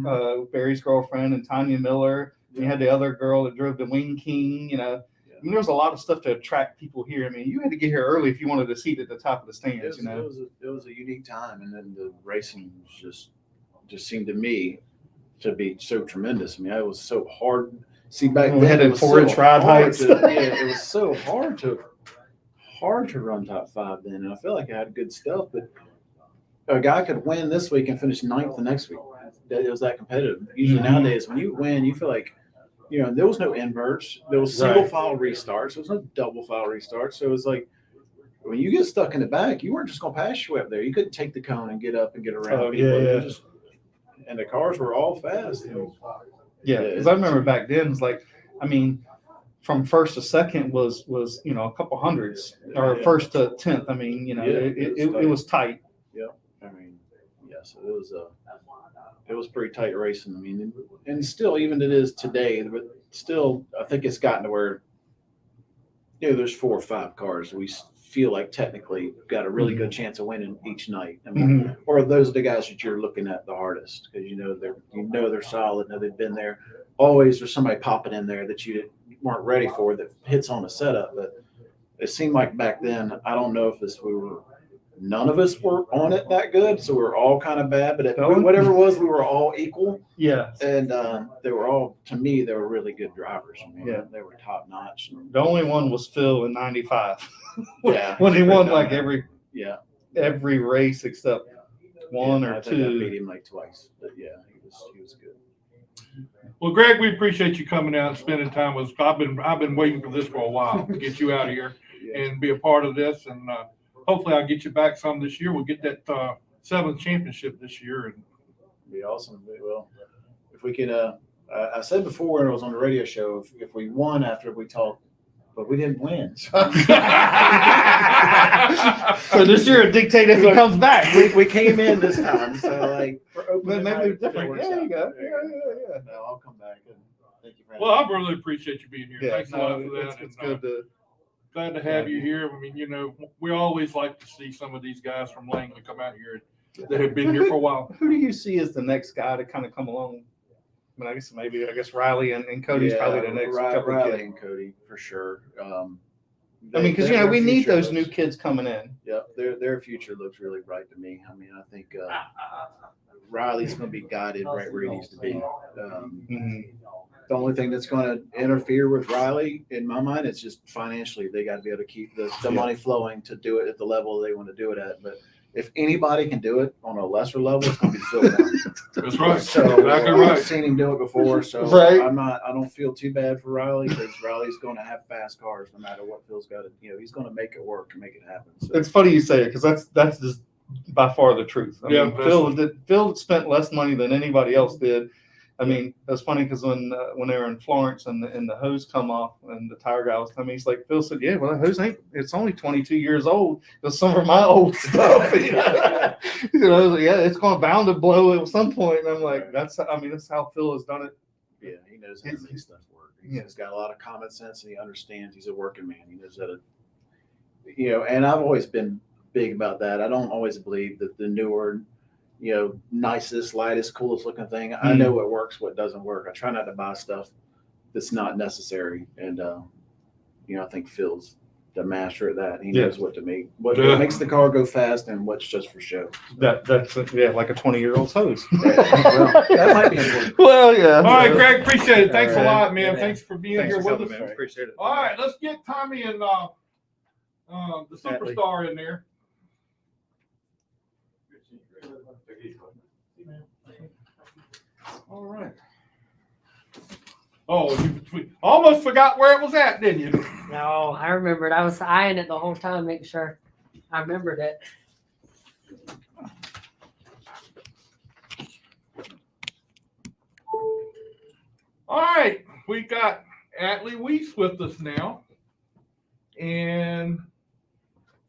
Barry's girlfriend, and Tanya Miller. You had the other girl that drove the Wing King, I mean, there was a lot of stuff to attract people here. I mean, you had to get here early if you wanted a seat at the top of the stands, It was a unique time, and then the racing was just seemed to me to be so tremendous. I mean, it was so hard. See, back We then had it that was 4-inch so ride hard heights. it was so hard to run top 5 then, and I feel like I had good stuff, but a guy could win this week and finish 9th the next week. It was that competitive. Usually nowadays, when you win, you feel like there was no inverts. There was single file restarts. There was no double file restarts. So it was like when you get stuck in the back, you weren't just going to pass your way up there. You couldn't take the cone and get up and get around. Oh, people. yeah, It was and the cars were all fast. Yeah, because I remember back then, it's like, I mean, from first to second was a couple hundreds, or first to 10th. I mean, it was tight. Yeah, I mean, yes, it was pretty tight racing. I mean, and still, even it is today, but still, I think it's gotten to where there's 4 or 5 cars we feel like technically got a really good chance of winning each night. I mean, or those are the guys that you're looking at the hardest because they're solid, know they've been there. Always there's somebody popping in there that you weren't ready for that hits on a setup, but it seemed like back then, I don't know if none of us were on it that good, so we were all kind of bad. But whatever it was, we were all equal. Yeah, and they were all, to me, they were really good drivers. I mean, Yeah. they were top notch. the only one was Phil in '95. Yeah, when he won like every race except one or I think I two. beat him like twice, but yeah, he was good. Well, Greg, we appreciate you coming out and spending time with us. I've been waiting for this for a while to get you out here and be a part of this, and hopefully I'll get you back some this year. We'll get that 7th championship this year, and Be awesome. Well, if we could, I said before when I was on the radio show, if we won after we talked but we didn't win. So this year, dictate if he comes back. We came in this time, so like for opening Maybe night, it's different. it works There you out. go. There you Yeah. No, I'll come back. And thank you for Well, having I really appreciate you being here. Yeah, Thanks a lot for that. it's and, good to. glad to have you here. I mean, we always like to see some of these guys from Langley come out here that have been here for a while. Who do you see as the next guy to kind of come along? I mean, I guess Riley and Cody's probably the next couple of Riley kids. and Cody for sure. I mean, because we need those new kids coming in. Yep, their future looks really bright to me. I mean, I think Riley's going to be guided right where he needs to be. The only thing that's going to interfere with Riley, in my mind, is just financially. They got to be able to keep the money flowing to do it at the level they want to do it at. But if anybody can do it on a lesser level, it's going to be Phil Warren. That's right. So Exactly right. I've seen him do it before. So Right. I don't feel too bad for Riley because Riley's going to have fast cars no matter what Phil's got to. He's going to make it work and make it happen. So. It's funny you say it because that's just by far the truth. I mean, Phil spent less money than anybody else did. I mean, it was funny because when they were in Florence and the hose come off and the tire guy was coming, he's like, Phil said, "Yeah, well, the hose it's only 22 years old. It's some of my old stuff." Yeah, it's going bound to blow at some point. And I'm like, that's how Phil has done it. Yeah, he knows how to make stuff work. He's got a lot of common sense and he understands. He's a working man. He knows how to, and I've always been big about that. I don't always believe that the newer, nicest, lightest, coolest looking thing. I know what works, what doesn't work. I try not to buy stuff that's not necessary. And, I think Phil's the master at that. He knows what to make, what makes the car go fast and what's just for show. That's like a 20-year-old hose. That might be important. Well, yeah. All right, Greg, appreciate it. Thanks All right. a lot, man. Yeah, Thanks for being Thanks here for with coming, us. man. Appreciate it. All right, let's get Tommy and the superstar in there. All right. Oh, you almost forgot where it was at, didn't you? No, I remembered. I was eyeing it the whole time, making sure I remembered it. All right, we got Atley Weise with us now, and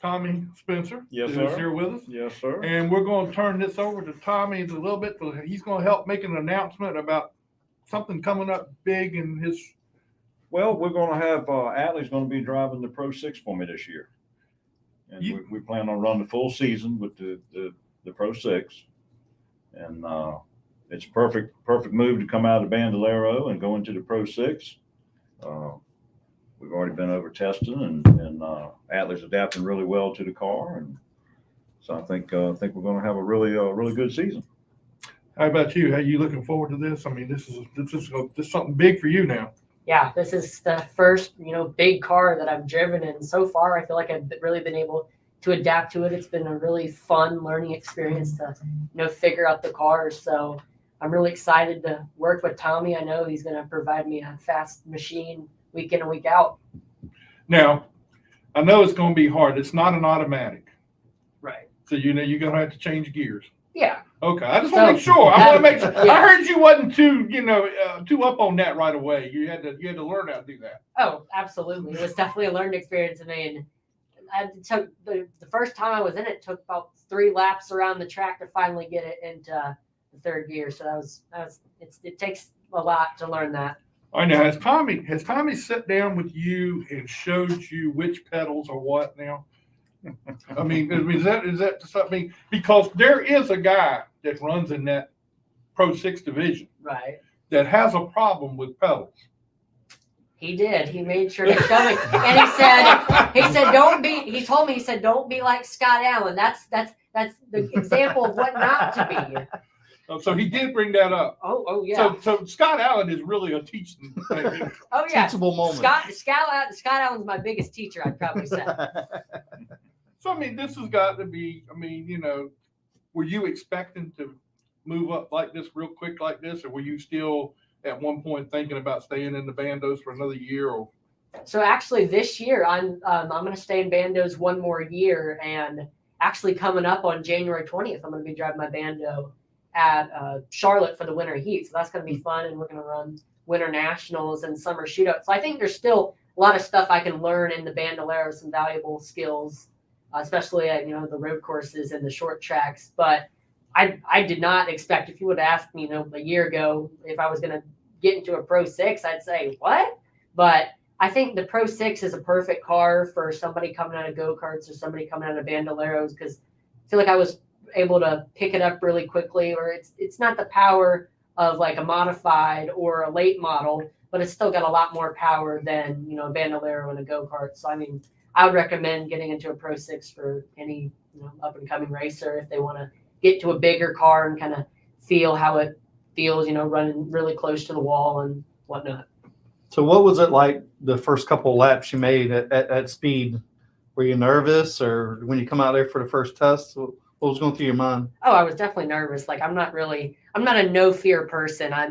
Tommy Spencer Yes, is sir. here with us. Yes, sir. And we're going to turn this over to Tommy a little bit. He's going to help make an announcement about something coming up big in his. Well, we're going to have Atley's going to be driving the Pro 6 for me this year, and we plan on running the full season with the Pro 6, and it's a perfect move to come out of the Bandolero and go into the Pro 6. We've already been over testing, and Atley's adapting really well to the car, and so I think we're going to have a really good season. How about you? How you looking forward to this? I mean, this is something big for you now. Yeah, this is the first, big car that I've driven, and so far I feel like I've really been able to adapt to it. It's been a really fun learning experience to, figure out the cars. So I'm really excited to work with Tommy. I know he's going to provide me a fast machine week in and week out. Now, I know it's going to be hard. It's not an automatic. Right. So, you're going to have to change gears. Yeah. Okay. I just want to make sure. I want to make sure. Yeah. I heard you wasn't too up on that right away. You had to learn how to do that. Oh, absolutely. It was definitely a learning experience for me. And I took the first time I was in it, took about 3 laps around the track to finally get it into the third gear. So it takes a lot to learn that. All right, now has Tommy sat down with you and showed you which pedals are what now? I mean, is that something? Because there is a guy that runs in that Pro 6 division Right. that has a problem with pedals. He did. He made sure to show me. And he said, don't be like Scott Allen. That's the example of what not to be. So he did bring that up. Oh yeah. So Scott Allen is really a teaching thing. Oh yeah. Teachable moment. Scott Allen's my biggest teacher, I'd probably say. So, I mean, this has got to be, were you expecting to move up like this real quick like this? Or were you still at one point thinking about staying in the bandos for another year? Or So actually this year I'm going to stay in bandos one more year, and actually coming up on January 20th, I'm going to be driving my bando at Charlotte for the winter heat. So that's going to be fun. And we're going to run winter nationals and summer shootouts. So I think there's still a lot of stuff I can learn in the Bandolero, some valuable skills, especially at, the road courses and the short tracks. But I did not expect, if you would have asked me, a year ago, if I was going to get into a Pro 6, I'd say, what? But I think the Pro 6 is a perfect car for somebody coming out of go-karts or somebody coming out of Bandoleros, because I feel like I was able to pick it up really quickly, or it's not the power of like a modified or a late model, but it's still got a lot more power than, a Bandolero and a go-kart. So, I mean, I would recommend getting into a Pro 6 for any, up-and-coming racer if they want to get to a bigger car and kind of feel how it feels, running really close to the wall and whatnot. So what was it like the first couple of laps you made at speed? Were you nervous, or when you come out there for the first test, what was going through your mind? Oh, I was definitely nervous. Like, I'm not a no fear person. I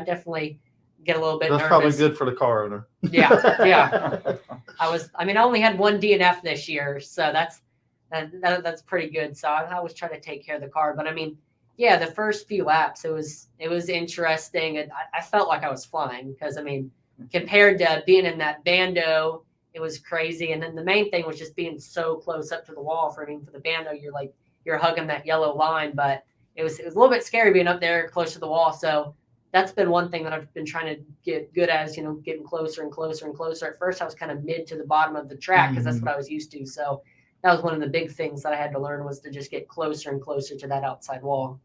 definitely get a little bit That's nervous. probably good for the car owner. Yeah. I only had one DNF this year, so that's pretty good. So I was trying to take care of the car. But I mean, yeah, the first few laps, it was interesting. And I felt like I was flying because, I mean, compared to being in that bando, it was crazy. And then the main thing was just being so close up to the wall. For the bando, you're hugging that yellow line, but it was a little bit scary being up there close to the wall. So that's been one thing that I've been trying to get good at, is, getting closer and closer and closer. At first I was kind of mid to the bottom of the track because that's what I was used to. So that was one of the big things that I had to learn, was to just get closer and closer to that outside wall.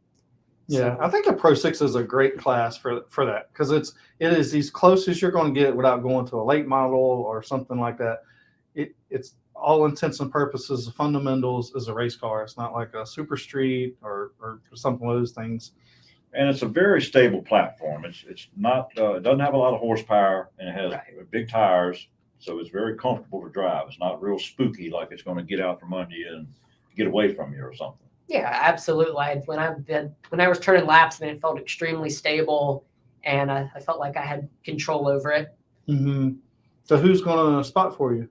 Yeah, So, I think the Pro 6 is a great class for that, because it is as close as you're going to get without going to a late model or something like that. It's all intents and purposes, the fundamentals is a race car. It's not like a super street or something of those things. And it's a very stable platform. It's not it doesn't have a lot of horsepower, and it has big tires, so it's very comfortable to drive. It's not real spooky, like it's going to get out from under you and get away from you or something. yeah, absolutely. When I was turning laps, it felt extremely stable, and I felt like I had control over it. Mm-hmm. So who's going to spot for you?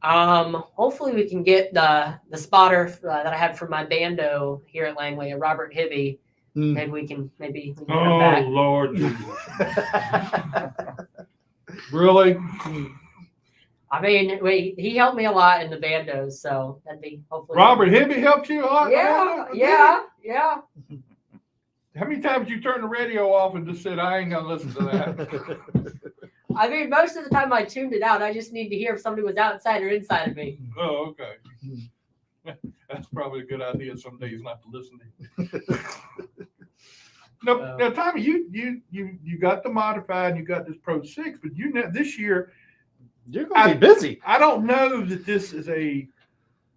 Hopefully we can get the spotter that I had for my bando here at Langley, Robert Hibby. Maybe we can come back. Oh, Lord. Really? I mean, he helped me a lot in the bandos, so that'd be hopefully. Robert Hibby helped you a lot? Yeah. How many times you turn the radio off and just said, I ain't going to listen to that? I mean, most of the time I tuned it out. I just need to hear if somebody was outside or inside of me. Oh, okay. That's probably a good idea some days not to listen to you. Now, Tommy, you got the modified, you got this Pro 6, but this year You're going to be busy. I don't know that this is a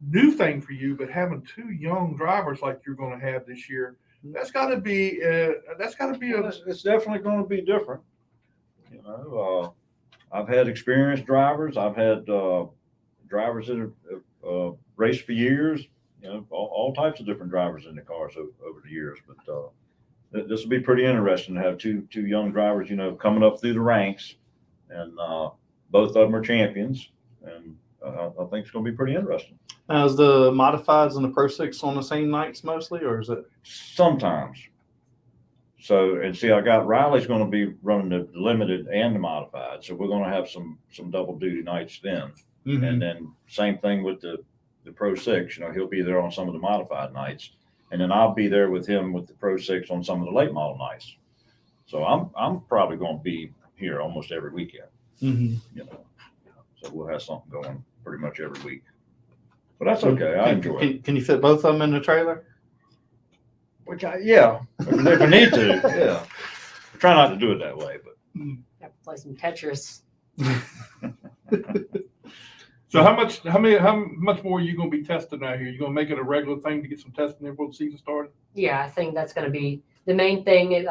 new thing for you, but having two young drivers like you're going to have this year, that's got to be It's definitely going to be different. I've had experienced drivers. I've had drivers that have raced for years. All types of different drivers in the cars over the years. But this will be pretty interesting to have two young drivers, coming up through the ranks, and both of them are champions, and I think it's going to be pretty interesting. Now, is the modifieds and the Pro 6 on the same nights mostly, or is it? Sometimes. So, and see, I got Riley's going to be running the limited and the modified, so we're going to have some double duty nights then. Mm-hmm. And then same thing with the Pro 6. He'll be there on some of the modified nights, and then I'll be there with him with the Pro 6 on some of the late model nights. So I'm probably going to be here almost every weekend. Mm-hmm. So we'll have something going pretty much every week. But that's okay. I enjoy it. Can you fit both of them in the trailer? Which if I need to, yeah. I try not to do it that way, but Have to play some Tetris. So how much more are you going to be testing out here? You going to make it a regular thing to get some testing in before the season started? Yeah, I think that's going to be the main thing.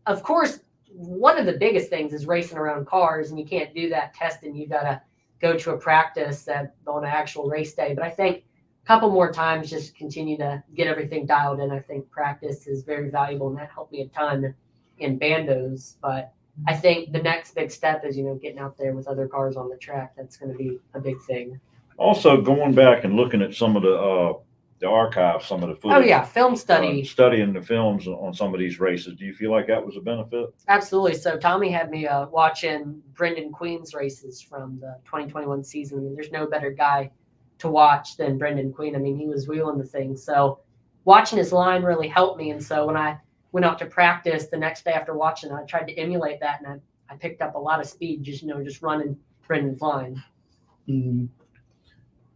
Of course, one of the biggest things is racing around cars, and you can't do that testing. You got to go to a practice on an actual race day. But I think a couple more times, just continue to get everything dialed in. I think practice is very valuable, and that helped me a ton in bandos. But I think the next big step is, getting out there with other cars on the track. That's going to be a big thing. also going back and looking at some of archive some of the Oh footage. yeah, film study. Studying the films on some of these races. Do you feel like that was a benefit? Absolutely. So Tommy had me watching Brendan Queen's races from the 2021 season. I mean, there's no better guy to watch than Brendan Queen. I mean, he was wheeling the thing. So watching his line really helped me. And so when I went out to practice the next day after watching, I tried to emulate that, and I picked up a lot of speed just running Brendan's line. Mhm.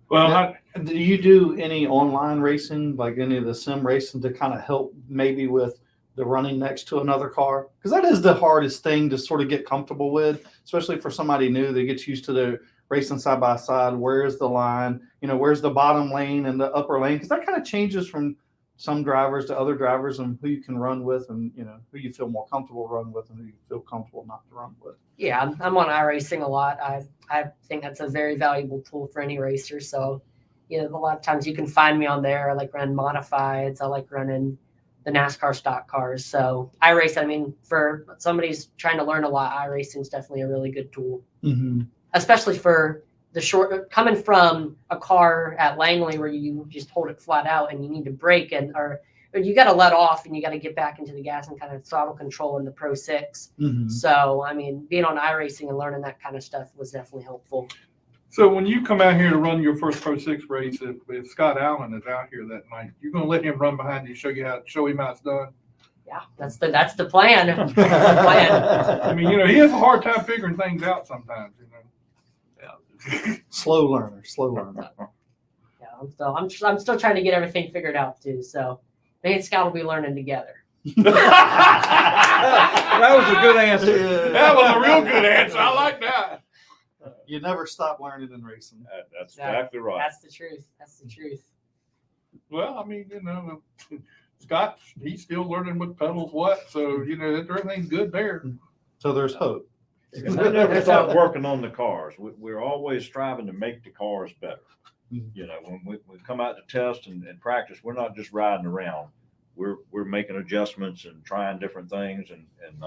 Well, Do you do any online racing, like any of the sim racing, to kind of help maybe with the running next to another car? Because that is the hardest thing to sort of get comfortable with, especially for somebody new that gets used to the racing side by side. Where's the line? Where's the bottom lane and the upper lane? Because that kind of changes from some drivers to other drivers, and who you can run with, and who you feel more comfortable running with, and who you feel comfortable not to run with. Yeah, I'm on iRacing a lot. I think that's a very valuable tool for any racer. So, a lot of times you can find me on there. I like running modifieds. I like running the NASCAR stock cars. So iRace, I mean, for somebody's trying to learn a lot, iRacing is definitely a really good tool, especially for the short, coming from a car at Langley where you just hold it flat out and you need to brake or you got to let off and you got to get back into the gas and kind of throttle control in the Pro 6. So, I mean, being on iRacing and learning that kind of stuff was definitely helpful. so when you come out here to run your first Pro 6 race, if Scott Allen is out here that night, you're going to let him run behind you, show him how it's done? Yeah, that's the plan. That's the plan. I mean, he has a hard time figuring things out sometimes, Slow learner. Yeah, I'm still trying to get everything figured out too. So me and Scott will be learning together. That was a good answer. That was a real good answer. I like that. You never stop learning in racing. That's exactly right. That's the truth. Well, I mean, Scott, he's still learning what pedals what, so everything's good there. So there's hope. And we never stop working on the cars. We're always striving to make the cars better. When we come out to test and practice, we're not just riding around. We're making adjustments and trying different things and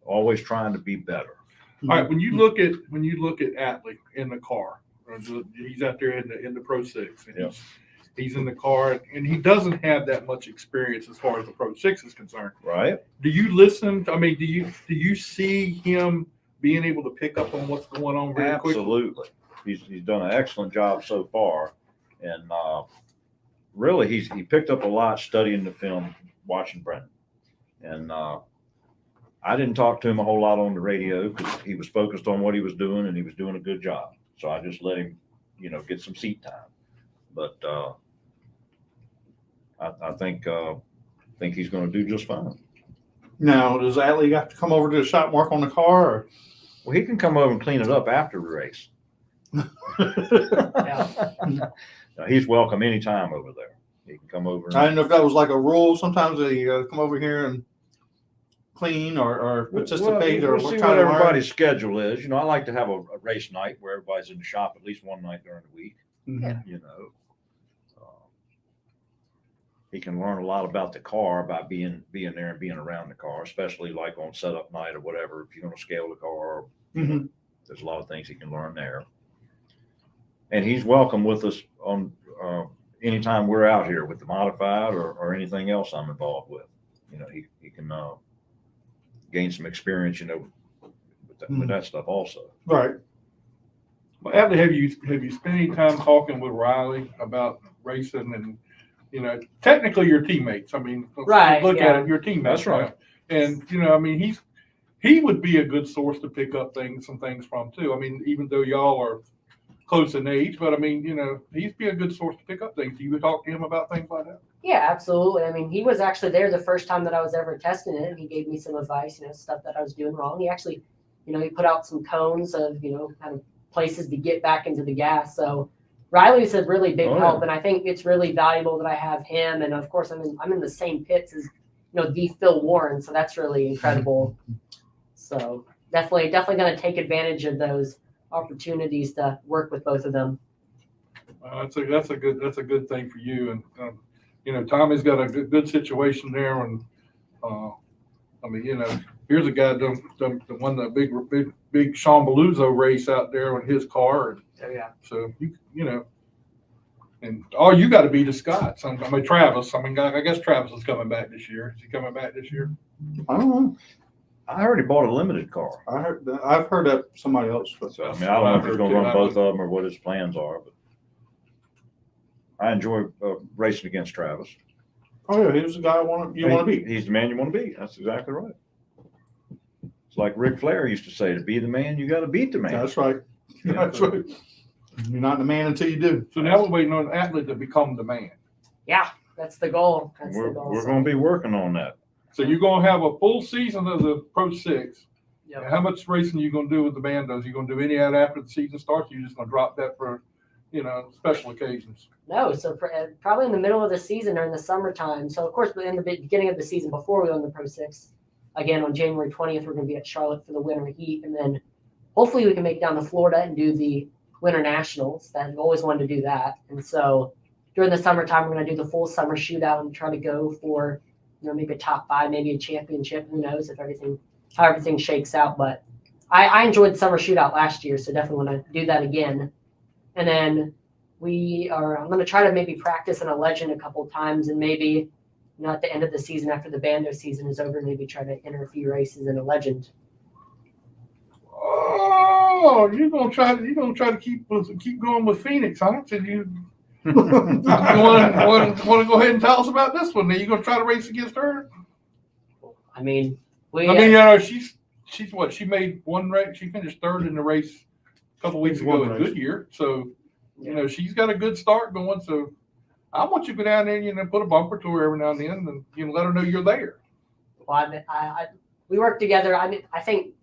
always trying to be better. All right, when you look at Atley in the car, he's out there in the Pro 6, and he's in the car, and he doesn't have that much experience as far as the Pro 6 is concerned. Right. Do you listen? I mean, do you see him being able to pick up on what's going on very quickly? Absolutely. He's done an excellent job so far, and really he picked up a lot studying the film, watching Brendan, and I didn't talk to him a whole lot on the radio because he was focused on what he was doing, and he was doing a good job. So I just let him, get some seat time. But I think he's going to do just fine. Now, does Atley have to come over to the shop and work on the car? Or? Well, he can come over and clean it up after the race. No, he's welcome anytime over there. He can come over. I didn't know if that was like a rule. Sometimes they come over here and clean or participate. We'll see what everybody's schedule is. I like to have a race night where everybody's in the shop at least one night during the week. He can learn a lot about the car by being there and being around the car, especially like on setup night or whatever. If you're going to scale the car, there's a lot of things he can learn there. And he's welcome with us on anytime we're out here with the modified or anything else I'm involved with. He can gain some experience, with that stuff also. Right. Well, Atley, have you spent any time talking with Riley about racing and technically your teammates? I mean, Right, look yeah. at it, your teammates. That's right. And I mean, he would be a good source to pick up some things from too. I mean, even though y'all are close in age, but I mean, he'd be a good source to pick up things. Do you talk to him about things like that? Yeah, absolutely. I mean, he was actually there the first time that I was ever testing it, and he gave me some advice, stuff that I was doing wrong. He actually, he put out some cones of, kind of places to get back into the gas. So Riley's a really big help, and I think it's really valuable that I have him. And of course, I'm in the same pits as, the Phil Warren, so that's really incredible. So definitely going to take advantage of those opportunities to work with both of them. That's a good thing for you. And Tommy's got a good situation there. And I mean, here's a guy that won the big Sean Beluzzo race out there on his car. And Oh yeah. so And all you got to beat is Scott. I mean, Travis. I mean, I guess Travis is coming back this year. Is he coming back this year? I don't know. I heard he bought a limited car. I've heard that somebody else. But So, I mean, I don't know if he's gonna run both of them or what his plans are, but I enjoy racing against Travis. Oh yeah, he was the guy you want to beat. He's the man you want to beat. That's exactly right. It's like Ric Flair used to say, to be the man, you got to beat the man. That's right. That's right. You're not the man until you do. So now we're waiting on Atley to become the man. Yeah, that's the goal. That's We're the goal. going to be working on that. So you're going to have a full season of the Pro 6. Yep. How much racing are you going to do with the bandos? You going to do any of that after the season starts? Or you just going to drop that for, special occasions? No, so probably in the middle of the season or in the summertime. So, of course, in the beginning of the season, before we go in the Pro 6, again, on January 20th, we're going to be at Charlotte for the winter heat. And then hopefully we can make it down to Florida and do the Winter Nationals. I've always wanted to do that. And so during the summertime, we're going to do the full summer shootout and try to go for, maybe a top 5, maybe a championship. Who knows how everything shakes out. But I enjoyed the summer shootout last year, so definitely want to do that again. And then I'm going to try to maybe practice in a legend a couple of times, and maybe at the end of the season, after the bando season is over, maybe try to enter a few races in a legend. Oh, you're gonna try to keep going with Phoenix, huh? So you want to go ahead and tell us about this one? Then you're gonna try to race against her? I mean, she's what? She made one race. She finished third in the race a couple weeks ago at Goodyear. So she's got a good start going. So I want you to go down there and put a bumper to her every now and then, and let her know you're there. Well, we work together. I think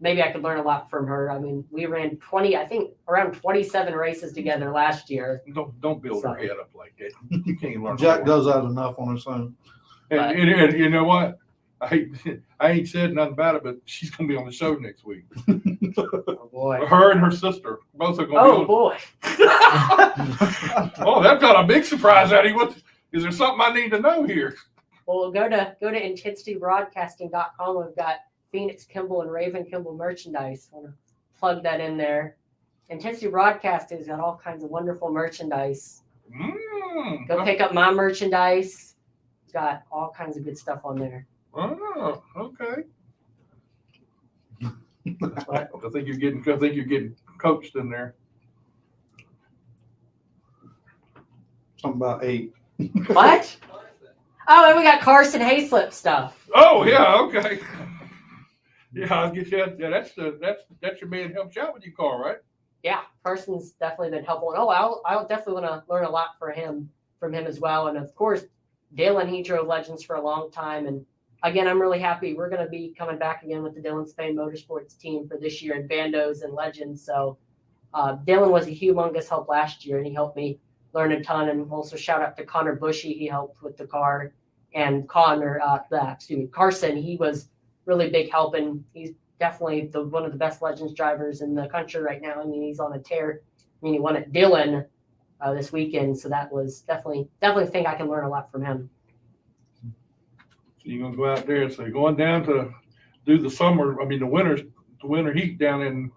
maybe I could learn a lot from her. I mean, we ran around 27 races together last year. Don't build her head up like that. You can't learn. Jack does that enough on his own. And you know what? I ain't said nothing about it, but she's gonna be on the show next week. Oh boy. Her and her sister both are gonna. Oh boy. Oh, that got a big surprise out of you. Is there something I need to know here? Well, go to intensitybroadcasting.com. We've got Phoenix Kimball and Raven Kimball merchandise. I want to plug that in there. Intensity Broadcasting's got all kinds of wonderful merchandise. Go pick up my merchandise. It's got all kinds of good stuff on there. Oh, okay. I think you're getting coached in there. Something about 8. What? Oh, and we got Carson Hayslip stuff. Oh yeah, okay. Yeah, I'll get you. Yeah, that's your man helps you out with your car, right? Yeah, Carson's definitely been helpful. Oh, I'll definitely want to learn a lot from him as well. And of course, Dylan, he drove Legends for a long time. And again, I'm really happy. We're going to be coming back again with the Dylan Spain Motorsports team for this year in Bandos and Legends. So Dylan was a humongous help last year, and he helped me learn a ton. And also shout out to Connor Bushy. He helped with the car. And Carson, he was really big help, and he's definitely one of the best Legends drivers in the country right now. I mean, he's on a tear. I mean, he won at Dillon this weekend, so that was definitely think I can learn a lot from him. So you're gonna go out there. So you're going down to do the winter heat down in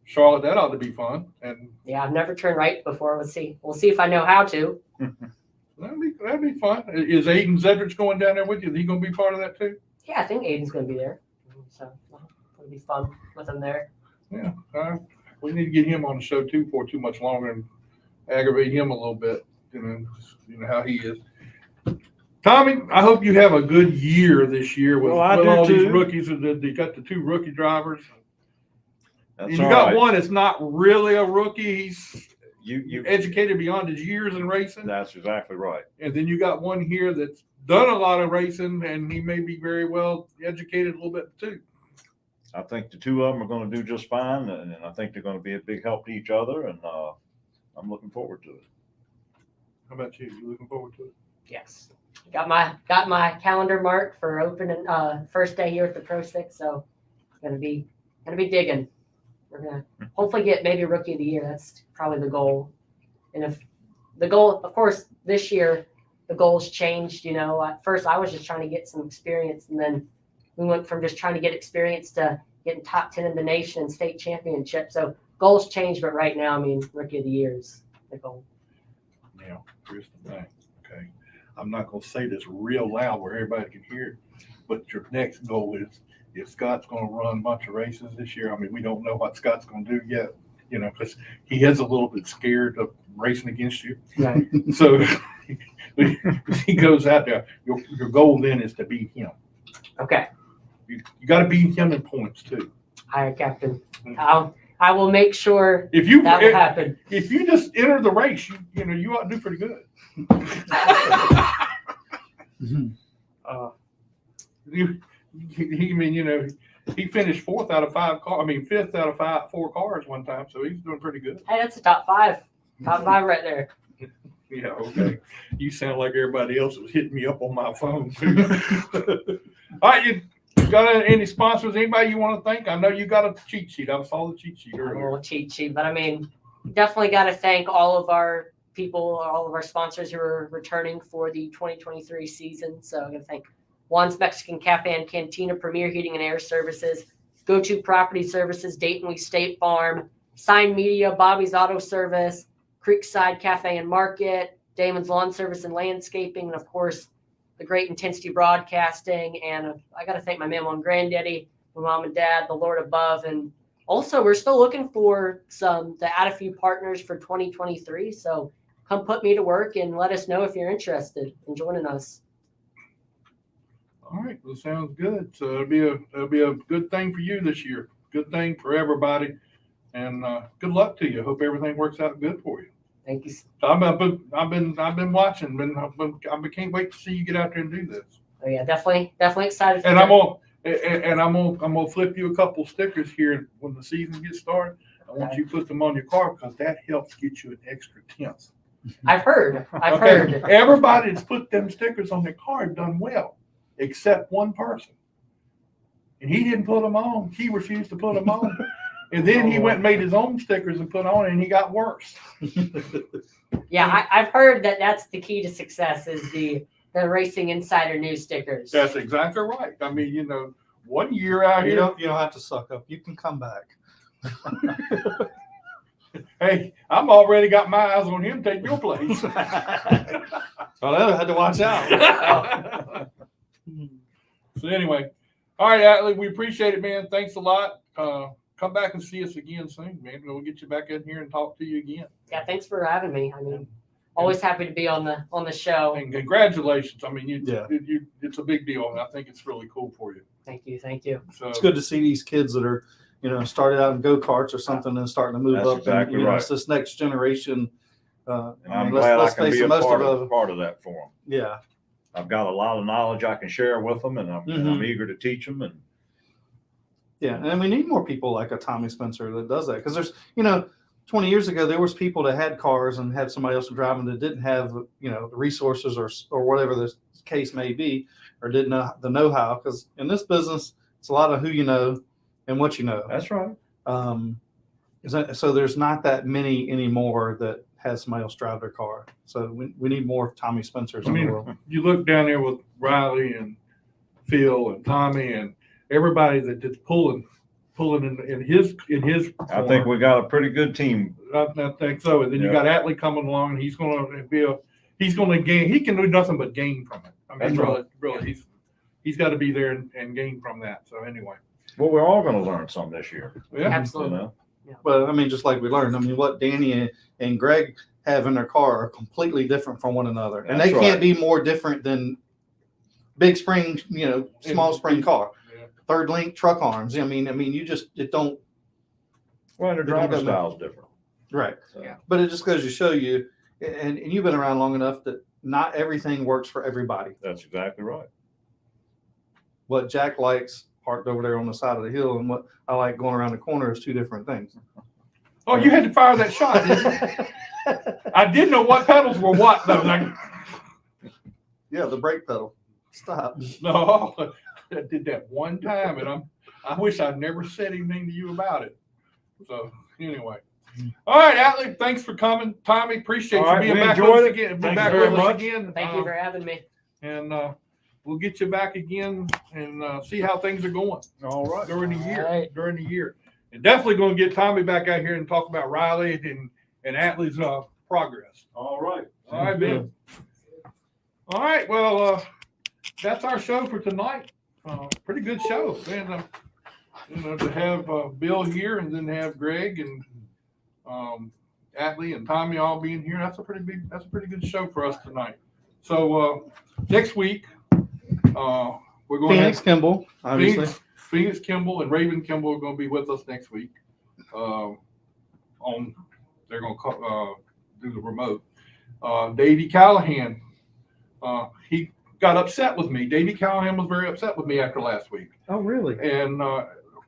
Charlotte. That ought to be fun. And yeah, I've never turned right before. We'll see if I know how to. That'd be fun. Is Aiden Zedrich going down there with you? Is he gonna be part of that too? Yeah, I think Aiden's going to be there. So it'll be fun with him there. Yeah. We need to get him on the show too for too much longer and aggravate him a little bit. You know how he is. Tommy, I hope you have a good year this year with all these rookies. You got the 2 rookie drivers. That's and you got one that's not really a rookie. He's you educated beyond his years in racing. That's exactly right. And then you got one here that's done a lot of racing, and he may be very well educated a little bit too. I think the 2 of them are going to do just fine, and I think they're going to be a big help to each other, and I'm looking forward to it. How about you? You looking forward to it? Yes. Got my calendar marked for opening first day here at the Pro 6, so gonna be digging. We're gonna hopefully get maybe Rookie of the Year. That's probably the goal. And if the goal, of course, this year the goals changed. At first I was just trying to get some experience, and then we went from just trying to get experience to getting top 10 in the nation and state championship. So goals changed, but right now, Rookie of the Year is the goal. Now, here's the thing, okay? I'm not gonna say this real loud where everybody can hear it, but your next goal is, if Scott's gonna run a bunch of races this year, I mean, we don't know what Scott's gonna do yet, you know, because he is a little bit scared of racing against you. Right. So if he goes out there, your goal then is to beat him. Okay. You gotta beat him in points too. All right, Captain. I will make sure If you that will happen. if you just enter the race, you know you ought to do pretty good. I mean, you know, he finished fifth out of 4 cars one time, so he's doing pretty good. Hey, that's a top 5. Top 5 right there. Yeah, okay. You sound like everybody else was hitting me up on my phone too. All right, you got any sponsors? Anybody you want to thank? I know you got a cheat sheet. I saw the cheat sheet A earlier. little cheat sheet, but I mean, definitely got to thank all of our people, all of our sponsors who are returning for the 2023 season. So I'm going to thank Juan's Mexican Cafe and Cantina, Premier Heating and Air Services, Go To Property Services, Dayton We State Farm, Sign Media, Bobby's Auto Service, Creekside Cafe and Market, Damon's Lawn Service and Landscaping, and of course, the Great Intensity Broadcasting. And I got to thank my mama and granddaddy, my mom and dad, the Lord above. And also, we're still looking to add a few partners for 2023. So come put me to work and let us know if you're interested in joining us. All right, well, sounds good. So it'll be a good thing for you this year. Good thing for everybody, and good luck to you. Hope everything works out good for you. Thank you. I've been watching. I can't wait to see you get out there and do this. Oh yeah, definitely excited. And I'm gonna flip you a couple stickers here when the season gets started. I want you to put them on your car because that helps get you an extra 10th. I've heard. Okay? Everybody that's put them stickers on their car have done well, except one person. And he didn't put them on. He refused to put them on. And then he went and made his own stickers and put on it, and he got worse. Yeah, I've heard that's the key to success is the Racing Insider News stickers. That's exactly right. I mean, you know, 1 year out You here. don't have to suck up. You can come back. Hey, I'm already got my eyes on him. Take your place. Well, I had to watch out. So anyway, all right, Atley, we appreciate it, man. Thanks a lot. Come back and see us again soon, man. We'll get you back in here and talk to you again. Yeah, thanks for having me. I mean, always happy to be on the show. And congratulations. I mean, Yeah. It's a big deal, and I think it's really cool for you. Thank you. So It's good to see these kids that are, started out in go-karts or something and starting to move That's up. exactly and, right. It's this next generation. And I'm glad I can be a part of that for them. Yeah. I've got a lot of knowledge I can share with them, and I'm eager to teach them. And Yeah, and we need more people like a Tommy Spencer that does that because there's, 20 years ago there was people that had cars and had somebody else driving that didn't have, the resources or whatever the case may be, or didn't know the know-how. Because in this business, it's a lot of who you know and what you know. that's right. So there's not that many anymore that has somebody else drive their car. So we need more Tommy Spencers in the world. you look down there with Riley and Phil and Tommy and everybody that's pulling in his. I think we got a pretty good team. I think so. And then you got Atley coming along, and he's going to gain. He can do nothing but gain from it. I mean, That's really, he's got to be there and gain from that. So anyway, Well, we're all going to learn something this year. yeah. Absolutely. Well, I mean, just like we learned, what Danny and Greg have in their car are completely different from one another. And That's they can't right. be more different than big spring, small spring car, Yeah. third link truck arms. I mean, it don't. Well, and the It don't driving go- style is different. Right. So, Yeah. But it just goes to show you, and you've been around long enough that not everything works for everybody. That's exactly right. What Jack likes parked over there on the side of the hill and what I like going around the corner is two different things. Oh, you had to fire that shot, didn't you? I didn't know what pedals were what though. Like, Yeah, the brake pedal. Stop. no, I did that one time, and I wish I'd never said anything to you about it. So anyway, all right, Atley, thanks for coming, Tommy. Appreciate All you right, being we back with enjoyed us it. again. Thank Back you very with us much. again. Thank you for having me. And we'll get you back again and see how things are going All right. during the year. All right. During the year, and definitely going to get Tommy back out here and talk about Riley and Atley's progress. All right. All right, Bill. All right, well, that's our show for tonight. Pretty good show, man. To have Bill here and then have Greg and Atley and Tommy all being here, that's a pretty good show for us tonight. So next week, we're going Phoenix to have Kimball, obviously. Phoenix Kimball and Raven Kimball are going to be with us next week. They're going to do the remote. Davey Callahan, he got upset with me. Davey Callahan was very upset with me after last week, Oh, really? and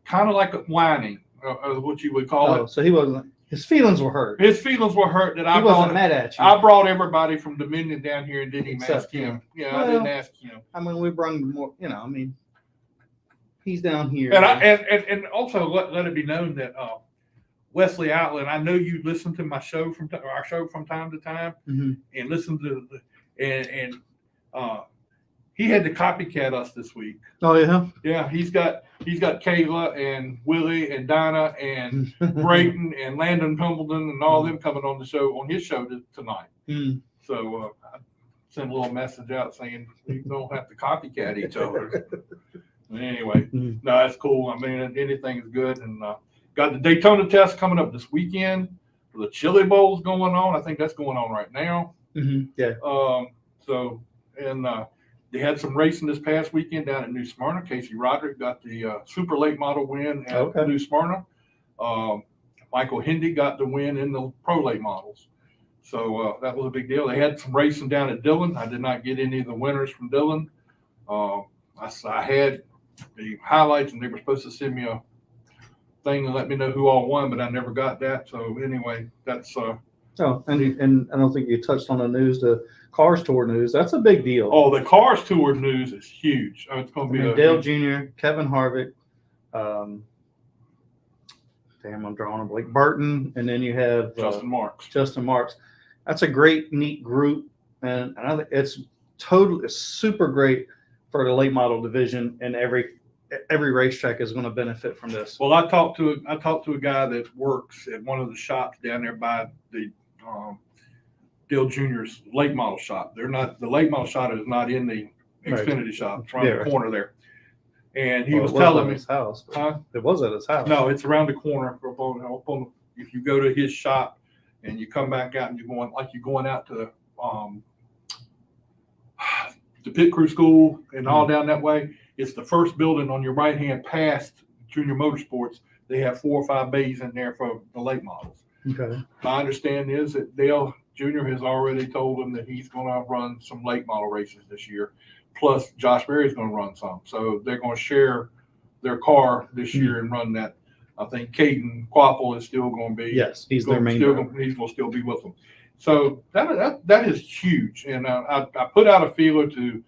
kind of like whining, what you would call Oh, it. so he wasn't. His feelings were hurt. His feelings were hurt that He wasn't mad at you. I brought everybody from Dominion down here and didn't even Except ask him. him. Yeah, Well, I didn't ask him. I mean, we brought more. I mean, he's down here. And also let it be known that Wesley Atley, I know you listen to our show from time to time, Mhm. and listen to he had to copycat us this week. Oh yeah. Yeah, he's got Kayla and Willie and Dinah and Brayton and Landon Pimbledon and all them coming on his show tonight. Mm. So I sent a little message out saying we don't have to copycat each other. Anyway, Mm. no, that's cool. I mean, anything is good. And got the Daytona test coming up this weekend. The Chili Bowl's going on. I think that's going on right now. Mm-hmm. Yeah. They had some racing this past weekend down at New Smyrna. Casey Roderick got the super late model win at Okay. New Smyrna. Michael Hindy got the win in the pro late models. So that was a big deal. They had some racing down at Dillon. I did not get any of the winners from Dillon. I had the highlights, and they were supposed to send me a thing and let me know who all won, but I never got that. So anyway, that's Oh, and I don't think you touched on the news, the Cars Tour news. That's a big deal. the Cars Tour news is huge. It's going to be Dale Jr., Kevin Harvick, I'm drawing a blank. Burton, and then you have Justin Marks. Justin Marks. That's a great, neat group, and I think it's super great for the late model division, and every racetrack is going to benefit from this. Well, I talked to a guy that works at one of the shops down there by the Dale Jr.'s late model shop. The late model shop is not in the Xfinity shop. It's around the corner there. And he was telling me, his house. huh? It was at his house. No, it's around the corner. If you go to his shop and you come back out and you're going out to the pit crew school and all down that way, it's the first building on your right hand past Junior Motorsports. They have 4 or 5 bays in there for the late models. Okay. My understanding is that Dale Jr. has already told them that he's going to run some late model races this year. Plus, Josh Berry's going to run some. So they're going to share their car this year and run that. I think Caden Quapple is still going to be. Yes, he's their main. He's going to still be with them. So that is huge. And I put out a feeler to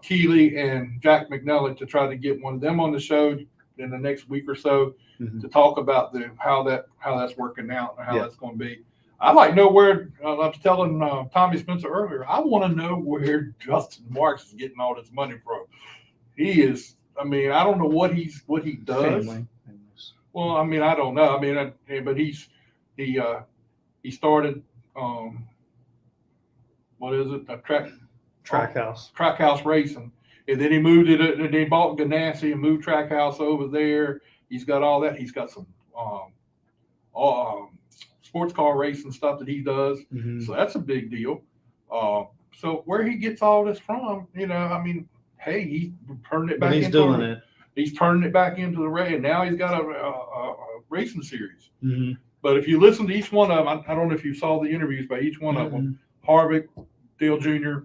Keeley and Jack McNally to try to get one of them on the show in the next week or so to talk about how that's working out and how that's going to be. I'd like to know where, I was telling Tommy Spencer earlier, I want to know where Justin Marks is getting all this money from. He is, I mean, I don't know what he does. Family. Well, I mean, I don't know. I mean, but he started, what is it? Trackhouse Racing. And then he moved it, and they bought Ganassi and moved Trackhouse over there. He's got all that. He's got some sports car racing stuff that he does. Mm-hmm. So that's a big deal. So where he gets all this from, I mean, hey, he's turning it back. He's turning it back into the race, and now he's got a racing series. Mm-hmm. But if you listen to each one of them, I don't know if you saw the interviews by each one of them. Harvick, Dale Jr.,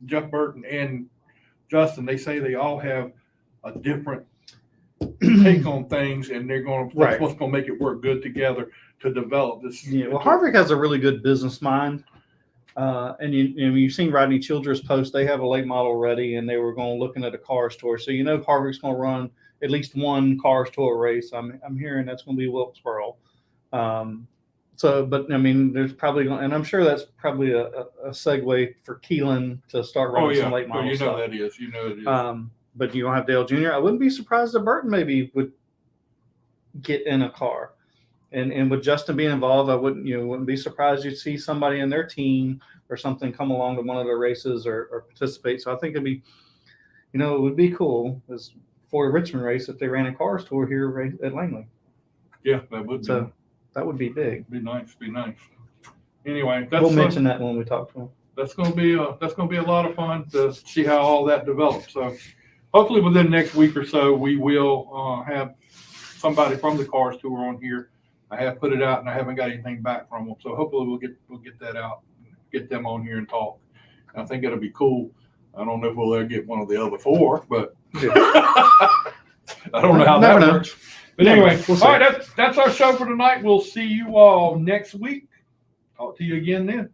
Jeff Burton, and Justin, they say they all have a different take on things, and they're going to, that's what's going to make it work good together to develop this. Yeah, well, Harvick has a really good business mind. And you've seen Rodney Childress post, they have a late model ready, and they were looking at a Cars Tour. So Harvick's going to run at least one Cars Tour race. I'm hearing that's going to be Wilkesboro. But I mean, there's probably, and I'm sure that's probably a segue for Keelan to start running some late model stuff. That is, it is. But you don't have Dale Jr. I wouldn't be surprised if Burton maybe would get in a car. And with Justin being involved, I wouldn't be surprised you'd see somebody in their team or something come along to one of the races or participate. So I think it would be cool as for a Richmond race if they ran a cars tour here at Langley. Yeah, that would be. So that would be big. Be nice. Anyway, We'll mention that when we talk to them. That's gonna be a lot of fun to see how all that develops. So hopefully within the next week or so, we will have somebody from the cars tour on here. I have put it out and I haven't got anything back from them. So hopefully we'll get that out, get them on here and talk. I think it'll be cool. I don't know if we'll ever get one of the other four, but I don't know how Never that know. works. But anyway, We'll all right, that's our show for tonight. We'll see you all next week. Talk to you again then.